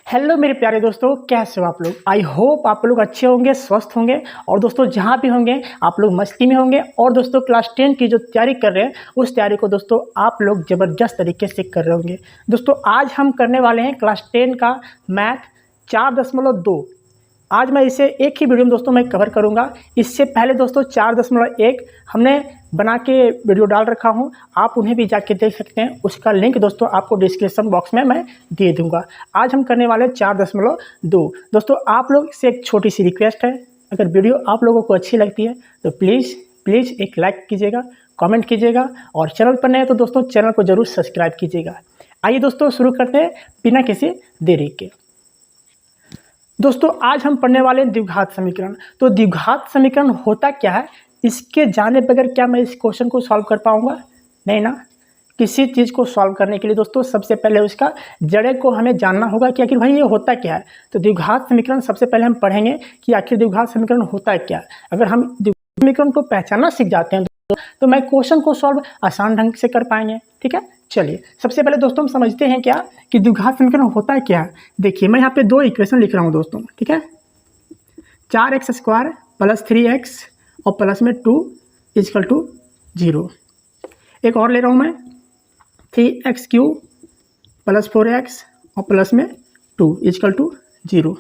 Hello मेरे प्यारे दोस्तों, कैसे हो आप लोग। आई होप आप लोग अच्छे होंगे, स्वस्थ होंगे और दोस्तों जहाँ भी होंगे आप लोग मस्ती में होंगे। और दोस्तों क्लास 10 की जो तैयारी कर रहे हैं उस तैयारी को दोस्तों आप लोग ज़बरदस्त तरीके से कर रहे होंगे। दोस्तों आज हम करने वाले हैं क्लास 10 का मैथ 4.2। आज मैं इसे एक ही वीडियो में दोस्तों मैं कवर करूंगा। इससे पहले दोस्तों 4.1 हमने बना के वीडियो डाल रखा हूं, आप उन्हें भी जाके देख सकते हैं। उसका लिंक दोस्तों आपको डिस्क्रिप्शन बॉक्स में मैं दे दूंगा। आज हम करने वाले 4.2। दोस्तों आप लोग से एक छोटी सी रिक्वेस्ट है, अगर वीडियो आप लोगों को अच्छी लगती है तो प्लीज़ एक लाइक कीजिएगा, कमेंट कीजिएगा और चैनल पर नए तो दोस्तों चैनल को ज़रूर सब्सक्राइब कीजिएगा। आइए दोस्तों शुरू करते हैं बिना किसी देरी के। दोस्तों आज हम पढ़ने वाले हैं द्विघात समीकरण। तो द्विघात समीकरण होता क्या है, इसके जाने बगैर क्या मैं इस क्वेश्चन को सॉल्व कर पाऊंगा? नहीं ना। किसी चीज़ को सॉल्व करने के लिए दोस्तों सबसे पहले उसका जड़े को हमें जानना होगा कि आखिर भाई ये होता क्या है। तो द्विघात समीकरण सबसे पहले हम पढ़ेंगे कि आखिर द्विघात समीकरण होता है क्या। अगर हम द्विघात समीकरण को पहचानना सीख जाते हैं तो मैं क्वेश्चन को सॉल्व आसान ढंग से कर पाएंगे। ठीक है, चलिए सबसे पहले दोस्तों हम समझते हैं क्या कि द्विघात समीकरण होता है क्या। देखिए मैं यहाँ पे दो इक्वेशन लिख रहा हूँ दोस्तों। ठीक है, 4x² + 3x और प्लस में 2 = 0। एक और ले रहा हूँ मैं 3x³ + 4x और प्लस में 2 = 0।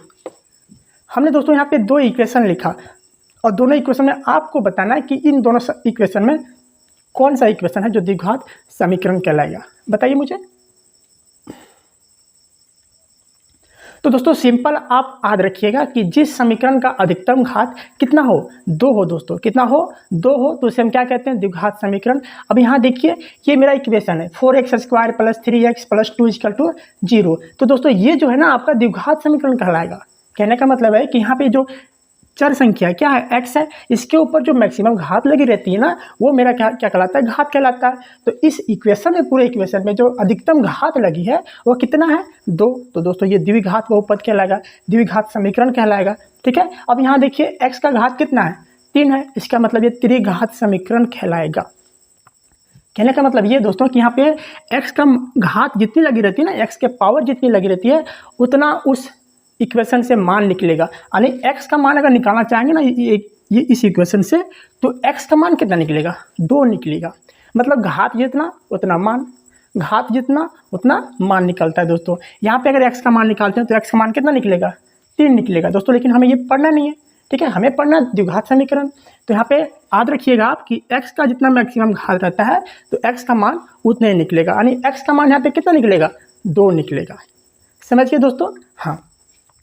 हमने दोस्तों यहाँ पे दो इक्वेशन लिखा और दोनों इक्वेशन में आपको बताना है कि इन दोनों इक्वेशन में कौन सा इक्वेशन है जो द्विघात समीकरण कहलाएगा। बताइए मुझे। तो दोस्तों सिंपल आप याद रखिएगा कि जिस समीकरण का अधिकतम घात कितना हो, 2 हो दोस्तों, कितना हो, 2 हो, तो उसे हम क्या कहते हैं? द्विघात समीकरण। अब यहाँ देखिए ये मेरा इक्वेशन है 4x² + 3x + 2 = 0। तो दोस्तों ये जो है ना आपका द्विघात समीकरण कहलाएगा। कहने का मतलब है कि यहाँ पे जो चर संख्या क्या है, x है, इसके ऊपर जो मैक्सिमम घात लगी रहती है ना वो मेरा क्या कहलाता है? घात कहलाता है। तो इस इक्वेशन में, पूरे इक्वेशन में जो अधिकतम घात लगी है वो कितना है? 2। तो दोस्तों ये द्विघात बहुपद कहलाएगा, द्विघात समीकरण कहलाएगा। ठीक है, अब यहाँ देखिए x का घात कितना है? 3 है, इसका मतलब ये त्रिघात समीकरण कहलाएगा। कहने का मतलब ये दोस्तों कि यहाँ पे x का घात जितनी लगी रहती है ना, x के पावर जितनी लगी रहती है उतना उस इक्वेशन से मान निकलेगा। यानी x का मान अगर निकालना चाहेंगे ना ये इस इक्वेशन से, तो x का मान कितना निकलेगा? 2 निकलेगा। मतलब घात जितना उतना मान, घात जितना उतना मान निकलता है दोस्तों। यहाँ पे अगर x का मान निकालते हैं तो x का मान कितना निकलेगा? 3 निकलेगा दोस्तों। लेकिन हमें ये पढ़ना नहीं है, ठीक है, हमें पढ़ना द्विघात समीकरण। तो यहाँ पे याद रखिएगा आप कि x का जितना मैक्सिमम घात रहता है तो x का मान उतना ही निकलेगा। यानी x का मान यहाँ पे कितना निकलेगा? 2 निकलेगा। समझिए दोस्तों। हाँ,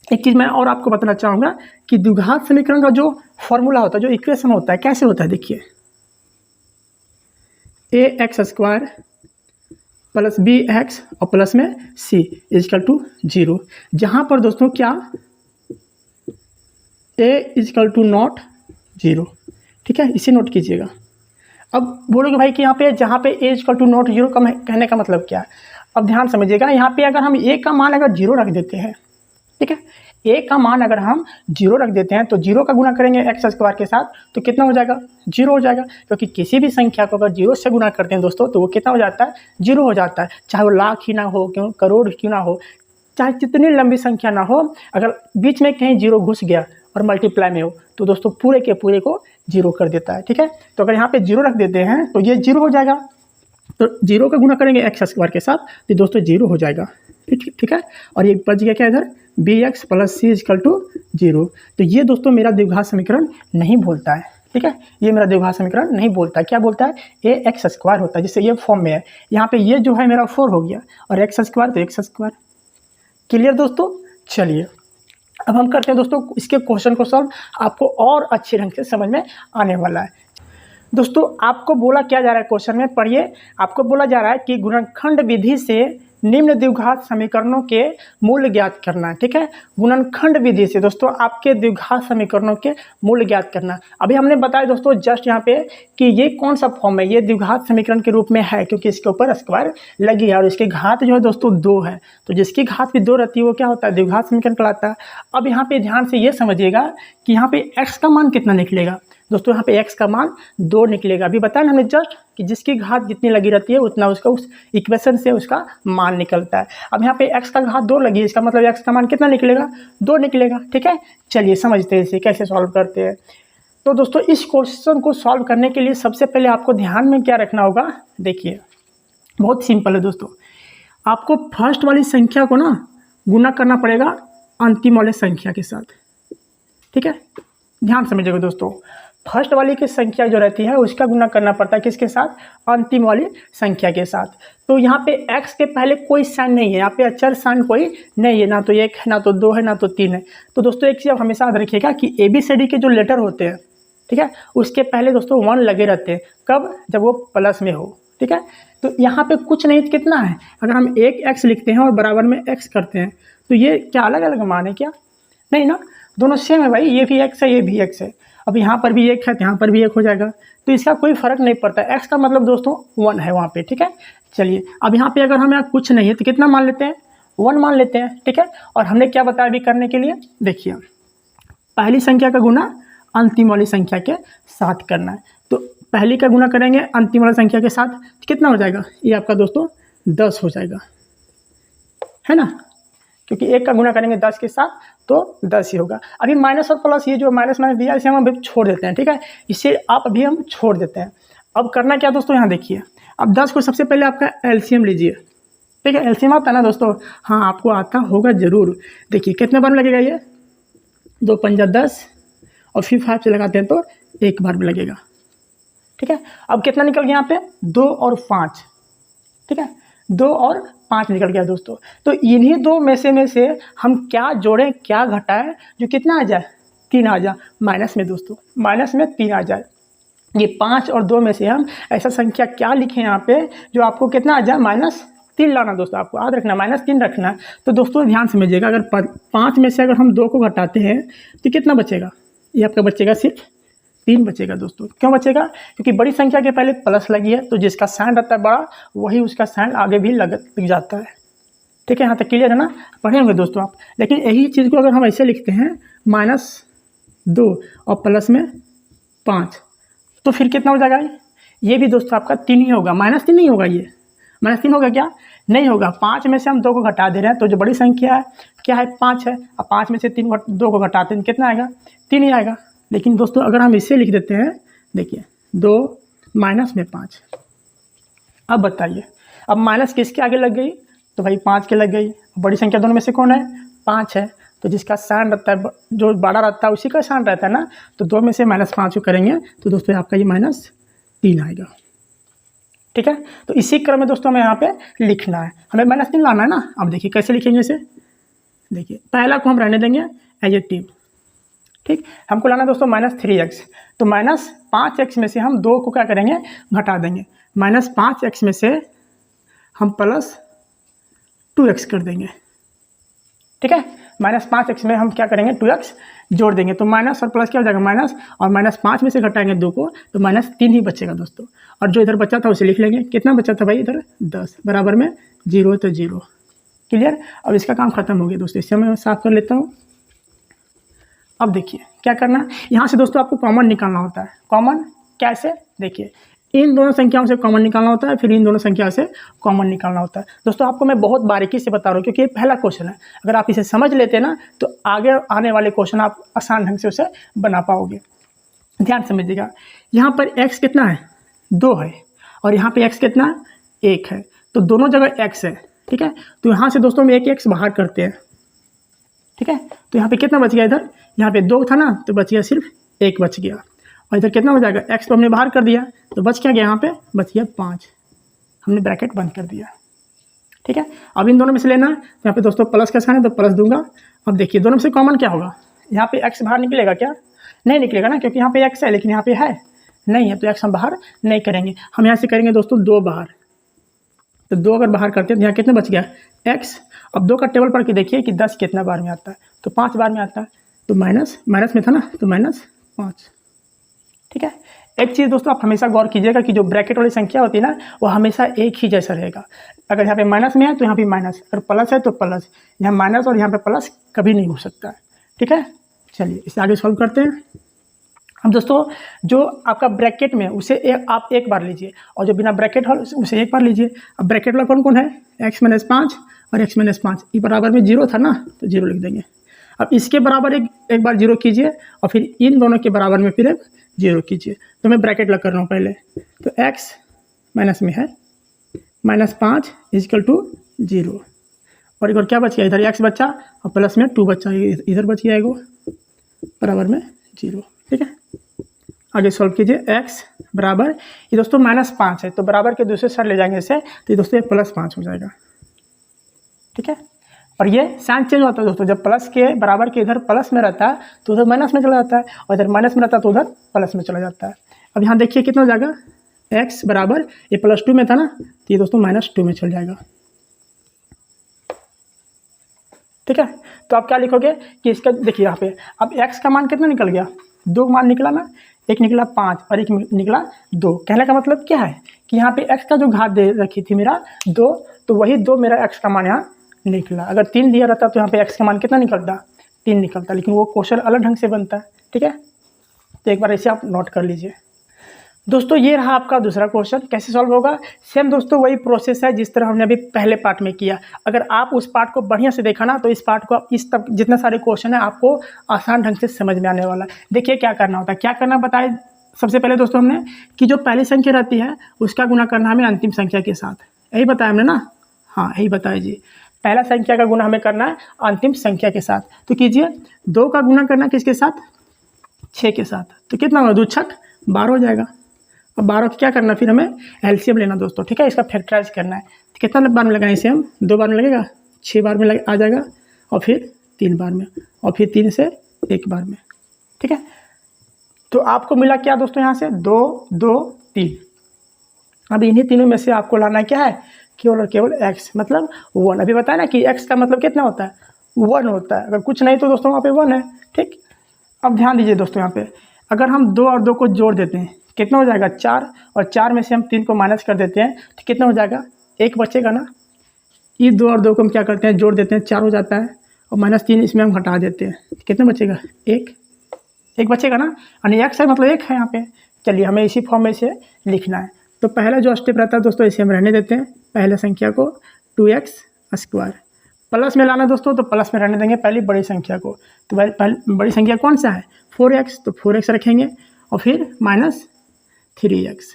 एक चीज़ मैं और आपको बताना चाहूँगा कि द्विघात समीकरण का जो फॉर्मूला होता है, जो इक्वेशन होता है, कैसे होता है? देखिए ax² + bx और प्लस में c = 0। जहाँ पर दोस्तों क्या a = not 0। ठीक है, इसे नोट कीजिएगा। अब बोलोगे भाई कि यहाँ पे जहाँ पे a = not 0 का कहने का मतलब क्या है? अब ध्यान समझिएगा, यहाँ पे अगर हम a का मान अगर 0 रख देते हैं, ठीक है, a का मान अगर हम 0 रख देते हैं तो 0 का गुना करेंगे x² के साथ तो कितना हो जाएगा? 0 हो जाएगा। क्योंकि किसी भी संख्या को अगर 0 से गुना करते हैं दोस्तों तो वो कितना हो जाता है? 0 हो जाता है। चाहे वो लाख ही ना हो, क्यों करोड़ क्यों ना हो, चाहे जितनी लंबी संख्या ना हो, अगर बीच में कहीं 0 घुस गया और मल्टीप्लाई में हो तो दोस्तों पूरे के पूरे को 0 कर देता है। ठीक है, तो अगर यहाँ पे 0 रख देते हैं तो ये 0 हो जाएगा। तो 0 का गुना करेंगे x² के साथ तो दोस्तों 0 हो जाएगा। ठीक है, और ये बच गया क्या इधर? bx + c = 0। तो ये दोस्तों मेरा द्विघात समीकरण नहीं बोलता है। ठीक है, ये मेरा द्विघात समीकरण नहीं बोलता है। क्या बोलता है? ax² होता है, जिससे ये फॉर्म में है। यहाँ पे ये जो है मेरा 4 हो गया और x² तो x²। क्लियर दोस्तों? चलिए अब हम करते हैं दोस्तों इसके क्वेश्चन को सॉल्व, आपको और अच्छे ढंग से समझ में आने वाला है। दोस्तों आपको बोला क्या जा रहा है क्वेश्चन में, पढ़िए। आपको बोला जा रहा है कि गुणनखंड विधि से निम्न द्विघात समीकरणों के मूल्य ज्ञात करना है। ठीक है, गुणनखंड विधि से दोस्तों आपके द्विघात समीकरणों के मूल्य ज्ञात करना। अभी हमने बताया दोस्तों जस्ट यहाँ पे कि ये कौन सा फॉर्म है, ये द्विघात समीकरण के रूप में है क्योंकि इसके ऊपर स्क्वायर लगी है और इसकी घात जो है दोस्तों 2 है। तो जिसकी घात भी 2 रहती है वो क्या होता है? द्विघात समीकरण कहलाता है। अब यहाँ पे ध्यान से ये समझिएगा कि यहाँ पे x का मान कितना निकलेगा? दोस्तों यहाँ पे x का मान 2 निकलेगा। अभी बताया ना हमने जस्ट कि जिसकी घात जितनी लगी रहती है उतना उसका उस इक्वेशन से उसका मान निकलता है। अब यहाँ पे x का घात 2 लगी है, इसका मतलब x का मान कितना निकलेगा, 2 निकलेगा। ठीक है, चलिए समझते हैं इसे कैसे सॉल्व करते हैं। तो दोस्तों इस क्वेश्चन को सॉल्व करने के लिए सबसे पहले आपको ध्यान में क्या रखना होगा, देखिए बहुत सिंपल है दोस्तों। आपको फर्स्ट वाली संख्या को ना गुना करना पड़ेगा अंतिम वाले संख्या के साथ। ठीक है, ध्यान समझिएगा दोस्तों, फर्स्ट वाली की संख्या जो रहती है उसका गुना करना पड़ता है किसके साथ, अंतिम वाली संख्या के साथ। तो यहाँ पे x के पहले कोई साइन नहीं है, यहाँ पे अचर साइन कोई नहीं है, ना तो 1 है, ना तो 2 है, ना तो 3 है। तो दोस्तों एक चीज़ आप हमेशा याद रखिएगा कि ABCD के जो लेटर होते हैं, ठीक है, उसके पहले दोस्तों 1 लगे रहते हैं। कब, जब वो प्लस में हो। ठीक है, तो यहाँ पे कुछ नहीं, कितना है, अगर हम एक x लिखते हैं और बराबर में x करते हैं तो ये क्या अलग अलग मान है क्या, नहीं ना, दोनों सेम है भाई, ये भी x है ये भी x है। अब यहाँ पर भी 1 है तो यहाँ पर भी 1 हो जाएगा, तो इसका कोई फर्क नहीं पड़ता। x का मतलब दोस्तों 1 है वहाँ पे। ठीक है, चलिए अब यहाँ पे अगर हम यहाँ कुछ नहीं है तो कितना मान लेते हैं, 1 मान लेते हैं। ठीक है, और हमने क्या बताया अभी करने के लिए, देखिए पहली संख्या का गुना अंतिम वाली संख्या के साथ करना है। तो पहली का गुना करेंगे अंतिम वाली संख्या के साथ, कितना हो जाएगा, ये आपका दोस्तों 10 हो जाएगा, है ना, क्योंकि 1 का गुना करेंगे 10 के साथ तो 10 ही होगा। अभी माइनस और प्लस, ये जो माइनस माइनस दिया इसे हम अभी छोड़ देते हैं। ठीक है, इसे आप अभी हम छोड़ देते हैं। अब करना क्या दोस्तों, यहाँ देखिए, अब 10 को सबसे पहले आपका एलसीएम लीजिए। ठीक है, एलसीएम आता है ना दोस्तों, हाँ आपको आता होगा ज़रूर। देखिए कितने बार में लगेगा ये, 2 पंजा 10 और फिर 5 से लगाते हैं तो 1 बार में लगेगा। ठीक है, अब कितना निकल गया यहाँ पे, 2 और 5। ठीक है, 2 और 5 निकल गया दोस्तों। तो इन्हीं दो में से हम क्या जोड़ें क्या घटाएं जो कितना आ जाए, 3 आ जाए माइनस में दोस्तों, माइनस में 3 आ जाए। ये 5 और 2 में से हम ऐसा संख्या क्या लिखें यहाँ पे जो आपको कितना आ जाए, -3 लाना दोस्तों, आपको याद रखना -3 रखना है। तो दोस्तों ध्यान समझिएगा, अगर 5 में से अगर हम 2 को घटाते हैं तो कितना बचेगा, ये आपका बचेगा सिर्फ 3 बचेगा दोस्तों। क्यों बचेगा, क्योंकि बड़ी संख्या के पहले प्लस लगी है, तो जिसका साइन रहता है बड़ा वही उसका साइन आगे भी लग जाता है। ठीक है, यहाँ तक क्लियर है ना, पढ़े होंगे दोस्तों आप। लेकिन यही चीज़ को अगर हम ऐसे लिखते हैं -2 और प्लस में 5, तो फिर कितना हो जाएगा, ये भी दोस्तों आपका 3 ही होगा, -3 नहीं होगा, ये -3 होगा क्या, नहीं होगा। 5 में से हम 2 को घटा दे रहे हैं, तो जो बड़ी संख्या है क्या है, 5 है। अब 5 में से 2 को घटाते हैं कितना आएगा, 3 ही आएगा। लेकिन दोस्तों अगर हम इसे लिख देते हैं, देखिए 2 माइनस में 5, अब बताइए, अब माइनस किसके आगे लग गई, तो भाई 5 के लग गई। बड़ी संख्या दोनों में से कौन है, 5 है, तो जिसका साइन रहता है जो बड़ा रहता है उसी का साइन रहता है ना, तो 2 में से -5 को करेंगे तो दोस्तों आपका ये -3 आएगा। ठीक है, तो इसी क्रम में दोस्तों हमें यहाँ पे लिखना है, हमें -3 लाना है ना। अब देखिए कैसे लिखेंगे इसे, देखिए पहला को हम रहने देंगे एडजेक्टिव। ठीक, हमको लाना दोस्तों -3x, तो -5x में से हम 2 को क्या करेंगे, घटा देंगे। -5x में से हम +2x कर देंगे। ठीक है, -5x में हम क्या करेंगे, 2x जोड़ देंगे, तो माइनस और प्लस क्या हो जाएगा, माइनस, और -5 में से घटाएंगे 2 को तो -3 ही बचेगा दोस्तों। और जो इधर बचा था उसे लिख लेंगे, कितना बचा था भाई इधर 10, बराबर में 0 तो 0। क्लियर, अब इसका काम खत्म हो गया दोस्तों, इससे मैं साफ कर लेता हूँ। अब देखिए क्या करना है, यहाँ से दोस्तों आपको कॉमन निकालना होता है। कॉमन कैसे, देखिए इन दोनों संख्याओं से कॉमन निकालना होता है, फिर इन दोनों संख्याओं से कॉमन निकालना होता है। दोस्तों आपको मैं बहुत बारीकी से बता रहा हूँ क्योंकि ये पहला क्वेश्चन है, अगर आप इसे समझ लेते ना तो आगे आने वाले क्वेश्चन आप आसान ढंग से उसे बना पाओगे। ध्यान समझिएगा, यहाँ पर x कितना है, 2 है, और यहाँ पे x कितना 1 है, तो दोनों जगह x है। ठीक है, तो यहाँ से दोस्तों हम एक x बाहर करते हैं। ठीक है, तो यहाँ पे कितना बच गया, इधर यहाँ पे 2 था ना, तो बच गया सिर्फ 1 बच गया, और इधर कितना हो जाएगा, x तो हमने बाहर कर दिया, तो बच क्या गया, यहाँ पे बच गया 5, हमने ब्रैकेट बंद कर दिया। ठीक है, अब इन दोनों में से लेना है, तो यहाँ पे दोस्तों प्लस का साइन है तो प्लस दूंगा। अब देखिए दोनों में से कॉमन क्या होगा, यहाँ पे x बाहर निकलेगा क्या, नहीं निकलेगा ना, क्योंकि यहाँ पे x है लेकिन यहाँ पे है नहीं है, तो x हम बाहर नहीं करेंगे। हम यहाँ से करेंगे दोस्तों 2 बाहर, तो 2 अगर बाहर करते हैं तो यहाँ कितना बच गया x। अब 2 का टेबल पढ़ के देखिए कि 10 कितना बार में आता है, तो 5 बार में आता है, तो माइनस में था ना, तो -5। ठीक है, एक चीज़ दोस्तों आप हमेशा गौर कीजिएगा कि जो ब्रैकेट वाली संख्या होती है ना वो हमेशा एक ही जैसा रहेगा। अगर यहाँ पे माइनस में है तो यहाँ पे माइनस, अगर प्लस है तो प्लस, यहाँ माइनस और यहाँ पे प्लस कभी नहीं हो सकता है। ठीक है, चलिए इसे आगे सॉल्व करते हैं। अब दोस्तों जो आपका ब्रैकेट में उसे आप एक बार लीजिए और जो बिना ब्रैकेट हो उसे एक बार लीजिए। अब ब्रैकेट वाला कौन कौन है, x-5 और x-5, ये बराबर में 0 था ना तो 0 लिख देंगे। अब इसके बराबर एक बार 0 कीजिए और फिर इन दोनों के बराबर में फिर एक 0 कीजिए। तो मैं ब्रैकेट लग कर रहा हूँ पहले, तो x माइनस में है -5 = 0 और एक बार क्या बच गया, इधर x बचा और प्लस में 2 बचा, इधर बच गया एगो बराबर में 0। ठीक है, आगे सॉल्व कीजिए। x बराबर, ये दोस्तों -5 है तो बराबर के दूसरे साइड ले जाएंगे इसे, तो ये दोस्तों ये +5 हो जाएगा। ठीक है, और ये साइन चेंज होता है दोस्तों, जब प्लस के बराबर के इधर प्लस में रहता है तो उधर माइनस में चला जाता है, और इधर माइनस में रहता है तो उधर प्लस में चला जाता है। अब यहाँ देखिए कितना हो जाएगा, x बराबर, ये +2 में था ना तो ये दोस्तों -2 में चल जाएगा। ठीक है, तो आप क्या लिखोगे कि इसका देखिए यहाँ पे अब x का मान कितना निकल गया, 2 मान निकला ना, एक निकला 5 और एक निकला 2। कहने का मतलब क्या है कि यहाँ पे x का जो घात दे रखी थी मेरा 2, तो वही 2 मेरा x का मान यहाँ निकला। अगर 3 दिया रहता तो यहाँ पे x का मान कितना निकलता, 3 निकलता, लेकिन वो क्वेश्चन अलग ढंग से बनता है। ठीक है, तो एक बार ऐसे आप नोट कर लीजिए। दोस्तों ये रहा आपका दूसरा क्वेश्चन, कैसे सॉल्व होगा। सेम दोस्तों वही प्रोसेस है जिस तरह हमने अभी पहले पार्ट में किया। अगर आप उस पार्ट को बढ़िया से देखा ना तो इस पार्ट को आप इस तक जितने सारे क्वेश्चन है आपको आसान ढंग से समझ में आने वाला है। देखिए क्या करना होता है, क्या करना बताए। सबसे पहले दोस्तों हमने कि जो पहली संख्या रहती है उसका गुना करना हमें अंतिम संख्या के साथ, यही बताया हमने ना, हाँ यही बताया जी। पहला संख्या का गुना हमें करना है अंतिम संख्या के साथ, तो कीजिए। 2 का गुना करना किसके साथ, 6 के साथ, तो कितना होगा, 2 छक 12 हो जाएगा। अब 12 को क्या करना, फिर हमें एलसीएम लेना दोस्तों। ठीक है, इसका फैक्टराइज करना है, तो कितना बार में लगाना इसे हम, 2 बार में लगेगा, 6 बार में आ जाएगा, और फिर 3 बार में, और फिर 3 से 1 बार में। ठीक है, तो आपको मिला क्या दोस्तों, यहाँ से 2 2 3। अब इन्हीं तीनों में से आपको लाना क्या है, केवल और केवल x मतलब 1। अभी बताया ना कि x का मतलब कितना होता है, 1 होता है। अगर कुछ नहीं तो दोस्तों वहाँ पे 1 है। ठीक, अब ध्यान दीजिए दोस्तों, यहाँ पे अगर हम 2 और 2 को जोड़ देते हैं कितना हो जाएगा, 4, और 4 में से हम 3 को माइनस कर देते हैं तो कितना हो जाएगा, 1 बचेगा ना। ये 2 और 2 को हम क्या करते हैं, जोड़ देते हैं, 4 हो जाता है, और -3 इसमें हम हटा देते हैं, कितना बचेगा, 1 बचेगा ना, यानी x है मतलब 1 है यहाँ पे। चलिए हमें इसी फॉर्म में से लिखना है। तो पहला जो स्टेप रहता है दोस्तों इसे हम रहने देते हैं, पहले संख्या को 2x²। प्लस में लाना दोस्तों तो प्लस में रहने देंगे पहली बड़ी संख्या को। तो बड़ी संख्या कौन सा है, 4x, तो 4x रखेंगे, और फिर -3x।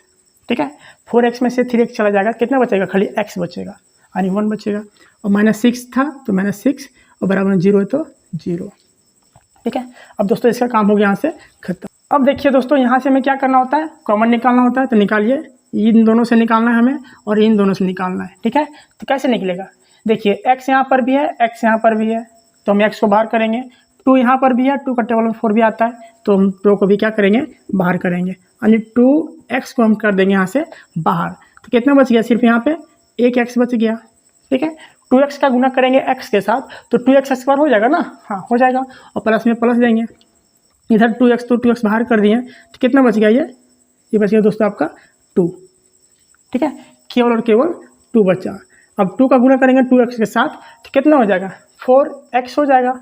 ठीक है, 4x में से 3x चला जाएगा, कितना बचेगा, खाली x बचेगा, यानी 1 बचेगा। और -6 था तो -6, और बराबर में 0 है तो 0। ठीक है, अब दोस्तों इसका काम हो गया यहाँ से खत्म। अब देखिए दोस्तों यहाँ से हमें क्या करना होता है, कॉमन निकालना होता है। तो निकालिए, इन दोनों से निकालना है हमें और इन दोनों से निकालना है। ठीक है, तो कैसे निकलेगा, देखिए x यहाँ पर भी है, x यहाँ पर भी है, तो हम x को बाहर करेंगे। 2 यहाँ पर भी है, 2 का टेबल में 4 भी आता है, तो हम 2 को भी क्या करेंगे, बाहर करेंगे, यानी 2x को हम कर देंगे यहाँ से बाहर। तो कितना बच गया, सिर्फ यहाँ पे 1x बच गया। ठीक है, 2x का गुना करेंगे x के साथ तो 2x² हो जाएगा ना, हाँ हो जाएगा, और प्लस में प्लस देंगे। इधर 2x तो 2x बाहर कर दिए, तो कितना बच गया, ये बच गया दोस्तों आपका 2। ठीक है, केवल और केवल 2 बचा। अब 2 का गुना करेंगे 2x के साथ तो कितना हो जाएगा, 4x हो जाएगा,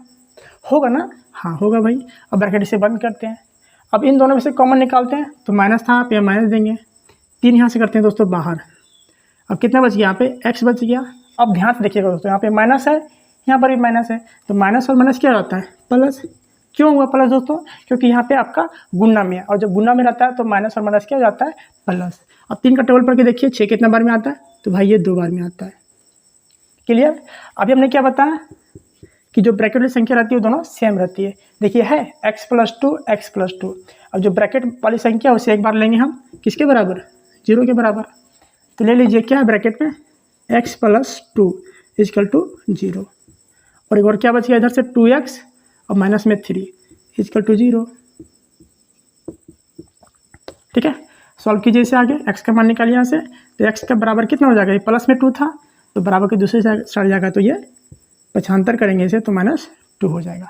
होगा ना, हाँ होगा भाई। अब ब्रैकेट इसे बंद करते हैं। अब इन दोनों में से कॉमन निकालते हैं, तो माइनस था पे माइनस देंगे, 3 यहाँ से करते हैं दोस्तों बाहर। अब कितना बच गया, यहाँ पे x बच गया। अब ध्यान से देखिएगा दोस्तों, यहाँ पे माइनस है, यहाँ पर भी माइनस है, तो माइनस और माइनस क्या रहता है, प्लस। क्यों हुआ प्लस दोस्तों, क्योंकि यहाँ पे आपका गुना में है, और जब गुना में रहता है तो माइनस और माइनस क्या हो जाता है, प्लस। अब 3 का टेबल पढ़ के देखिए 6 कितना बार में आता है, तो भाई ये 2 बार में आता है। क्लियर। अभी हमने क्या बताया कि जो ब्रैकेट वाली संख्या रहती है वो दोनों सेम रहती है। देखिए है x+2 अब जो ब्रैकेट वाली संख्या उसे एक बार लेंगे हम किसके बराबर, 0 के बराबर। तो ले लीजिए क्या है ब्रैकेट में, x+2 = 0, और एक और क्या बच गया इधर से 2x और माइनस में 3 = 0। ठीक है, सॉल्व कीजिए इसे आगे, x का मान निकालिए यहाँ से, तो x का बराबर कितना हो जाएगा, ये प्लस में 2 था तो बराबर के दूसरे साइड जाएगा, तो ये 75 करेंगे इसे तो -2 हो जाएगा।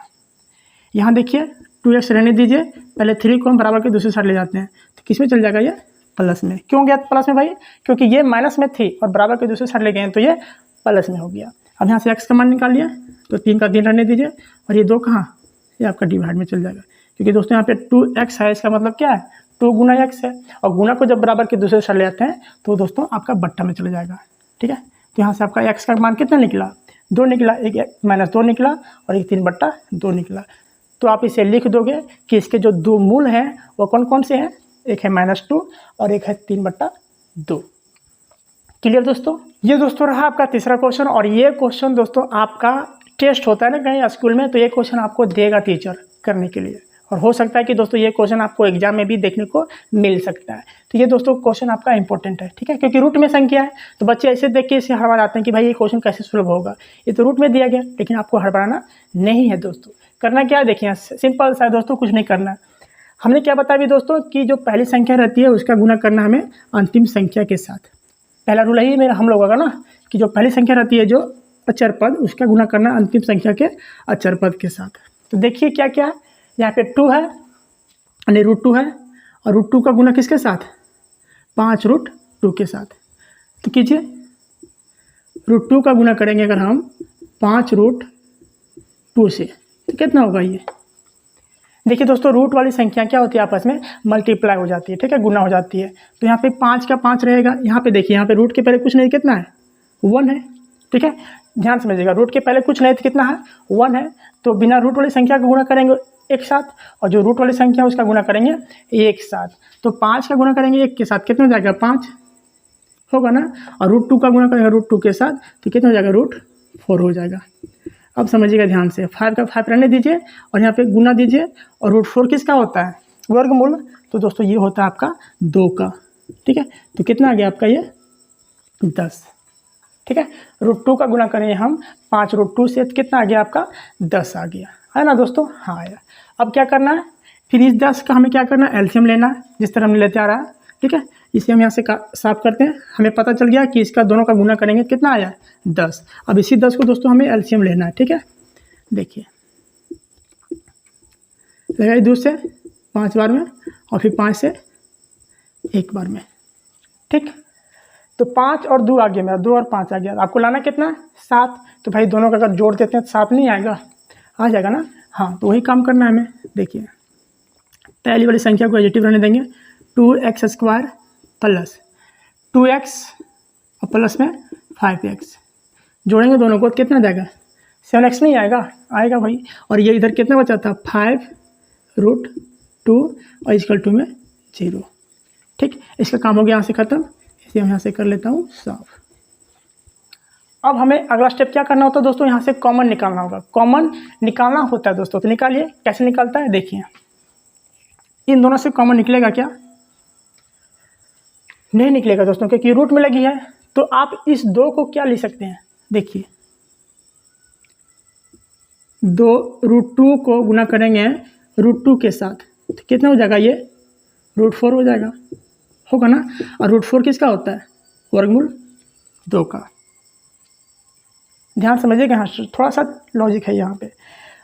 यहाँ देखिए 2x रहने दीजिए, पहले 3 को हम बराबर के दूसरे साइड ले जाते हैं, तो किस में चल जाएगा, ये प्लस में। क्यों गया प्लस में भाई, क्योंकि ये माइनस में थी और बराबर के दूसरे साइड ले गए हैं तो ये प्लस में हो गया। अब यहाँ से x का मान निकाल लिया, तो 3 का 3 रहने दीजिए, और ये 2 कहाँ, ये आपका डिवाइड में चल जाएगा, क्योंकि दोस्तों यहाँ पे 2x है, इसका मतलब क्या है 2 गुना x है, और गुना को जब बराबर के दूसरे साइड ले आते हैं तो दोस्तों आपका बट्टा में चला जाएगा। ठीक है, तो यहाँ से आपका x का मान कितना निकला, 2 निकला, एक -2 निकला और एक 3/2 निकला। तो आप इसे लिख दोगे कि इसके जो 2 मूल हैं वो कौन कौन से हैं, एक है -2 और एक है 3/2। क्लियर दोस्तों। ये दोस्तों रहा आपका तीसरा क्वेश्चन, और ये क्वेश्चन दोस्तों आपका टेस्ट होता है ना कहीं स्कूल में, तो ये क्वेश्चन आपको देगा टीचर करने के लिए, और हो सकता है कि दोस्तों ये क्वेश्चन आपको एग्जाम में भी देखने को मिल सकता है। तो ये दोस्तों क्वेश्चन आपका इंपॉर्टेंट है, ठीक है, क्योंकि रूट में संख्या है, तो बच्चे ऐसे देख के इसे हड़बड़ा जाते हैं कि भाई ये क्वेश्चन कैसे सुलभ होगा, ये तो रूट में दिया गया, लेकिन आपको हड़बड़ाना नहीं है दोस्तों। करना क्या है देखिए, सिंपल सा है दोस्तों, कुछ नहीं करना। हमने क्या बताया भी दोस्तों कि जो पहली संख्या रहती है उसका गुना करना हमें अंतिम संख्या के साथ। पहला रूल यही मेरा हम लोगों का ना, कि जो पहली संख्या रहती है जो अचर पद, उसका गुना करना अंतिम संख्या के अचर पद के साथ। तो देखिए क्या क्या है, यहाँ पे 2 है यानी √2 है, और √2 का गुना किसके साथ, 5√2 के साथ। तो कीजिए, √2 का गुना करेंगे अगर हम 5√2 से, तो कितना होगा ये। देखिए दोस्तों, रूट वाली संख्या क्या होती है, आपस में मल्टीप्लाई हो जाती है, ठीक है, गुना हो जाती है। तो यहाँ पे 5 का 5 रहेगा, यहाँ पे देखिए, यहाँ पे रूट के पहले कुछ नहीं, कितना है 1 है, ठीक है, ध्यान समझिएगा, रूट के पहले कुछ नहीं तो कितना है 1 है। तो बिना रूट वाली संख्या का गुना करेंगे एक साथ, और जो रूट वाली संख्या है उसका गुना करेंगे एक साथ। तो 5 का गुना करेंगे 1 के साथ, कितना हो जाएगा 5 होगा ना, और √2 का गुना करेंगे √2 के साथ, तो कितना हो जाएगा √4 हो जाएगा। अब समझिएगा ध्यान से, 5 का 5 रहने दीजिए और यहाँ पे गुना दीजिए, और √4 किसका होता है, वर्गमूल। तो दोस्तों ये होता है आपका 2 का, ठीक है। तो कितना आ गया आपका ये 10, ठीक है। √2 का गुना करें हम 5√2 से, तो कितना आ गया आपका 10 आ गया, है ना दोस्तों, हाँ आया। अब क्या करना है, फिर इस 10 का हमें क्या करना है, एलसीएम लेना है, जिस तरह हमने लेते आ रहा है, ठीक है। इसे हम यहाँ से साफ करते हैं, हमें पता चल गया कि इसका दोनों का गुना करेंगे कितना आया 10। अब इसी 10 को दोस्तों हमें एलसीएम लेना है, ठीक है। देखिए लगाइए 2 से 5 बार में, और फिर 5 से 1 बार में, ठीक। तो 5 और 2 आ गया मेरा, 2 और 5 आ गया। आपको लाना कितना है 7, तो भाई दोनों का अगर जोड़ देते हैं तो 7 नहीं आएगा, आ जाएगा ना, हाँ। तो वही काम करना है हमें। देखिए पहली वाली संख्या को पॉजिटिव रहने देंगे, 2x² प्लस 2x और प्लस में 5x, जोड़ेंगे दोनों को, कितना जाएगा 7x नहीं आएगा, आएगा भाई। और ये इधर कितना बचा था 5√2 और = में 0, ठीक। इसका काम हो गया यहाँ से ख़त्म, इसे हम यहाँ से कर लेता हूँ साफ। अब हमें अगला स्टेप क्या करना होता है दोस्तों, यहाँ से कॉमन निकालना होगा। कॉमन निकालना होता है दोस्तों, तो निकालिए, कैसे निकलता है देखिए। इन दोनों से कॉमन निकलेगा क्या, नहीं निकलेगा दोस्तों, क्योंकि रूट में लगी है। तो आप इस 2 को क्या लिख सकते हैं, देखिए 2√2 को गुना करेंगे √2 के साथ, तो कितना हो जाएगा ये √4 हो जाएगा, होगा ना। और √4 किसका होता है, वर्गमूल 2 का। ध्यान समझिएगा, यहाँ थोड़ा सा लॉजिक है यहाँ पे।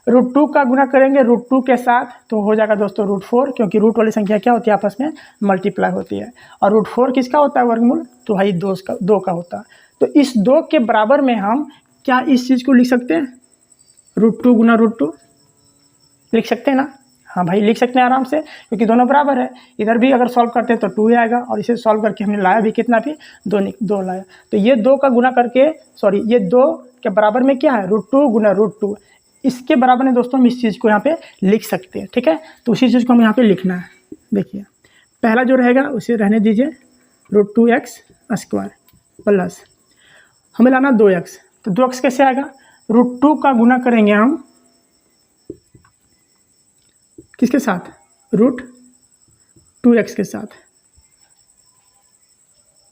√2 का गुना करेंगे √2 के साथ, तो हो जाएगा दोस्तों √4, क्योंकि रूट वाली संख्या क्या होती है आपस में मल्टीप्लाई होती है। और √4 किसका होता है वर्गमूल, तो भाई 2 का होता है। तो इस 2 के बराबर में हम क्या इस चीज़ को लिख सकते हैं, √2 गुना √2 लिख सकते हैं ना, हाँ भाई लिख सकते हैं आराम से, क्योंकि दोनों बराबर है। इधर भी अगर सॉल्व करते हैं तो 2 आएगा, और इसे सॉल्व करके हमने लाया भी कितना, भी 2 लाया। तो ये 2 का गुना करके, सॉरी ये 2 के बराबर में क्या है √2 गुना √2, इसके बराबर में दोस्तों हम इस चीज़ को यहाँ पे लिख सकते हैं, ठीक है। तो उसी चीज़ को हम यहाँ पे लिखना है। देखिए पहला जो रहेगा उसे रहने दीजिए, √2x² प्लस हमें लाना 2x, तो 2x कैसे आएगा, √2 का गुना करेंगे हम किसके साथ, √2x के साथ,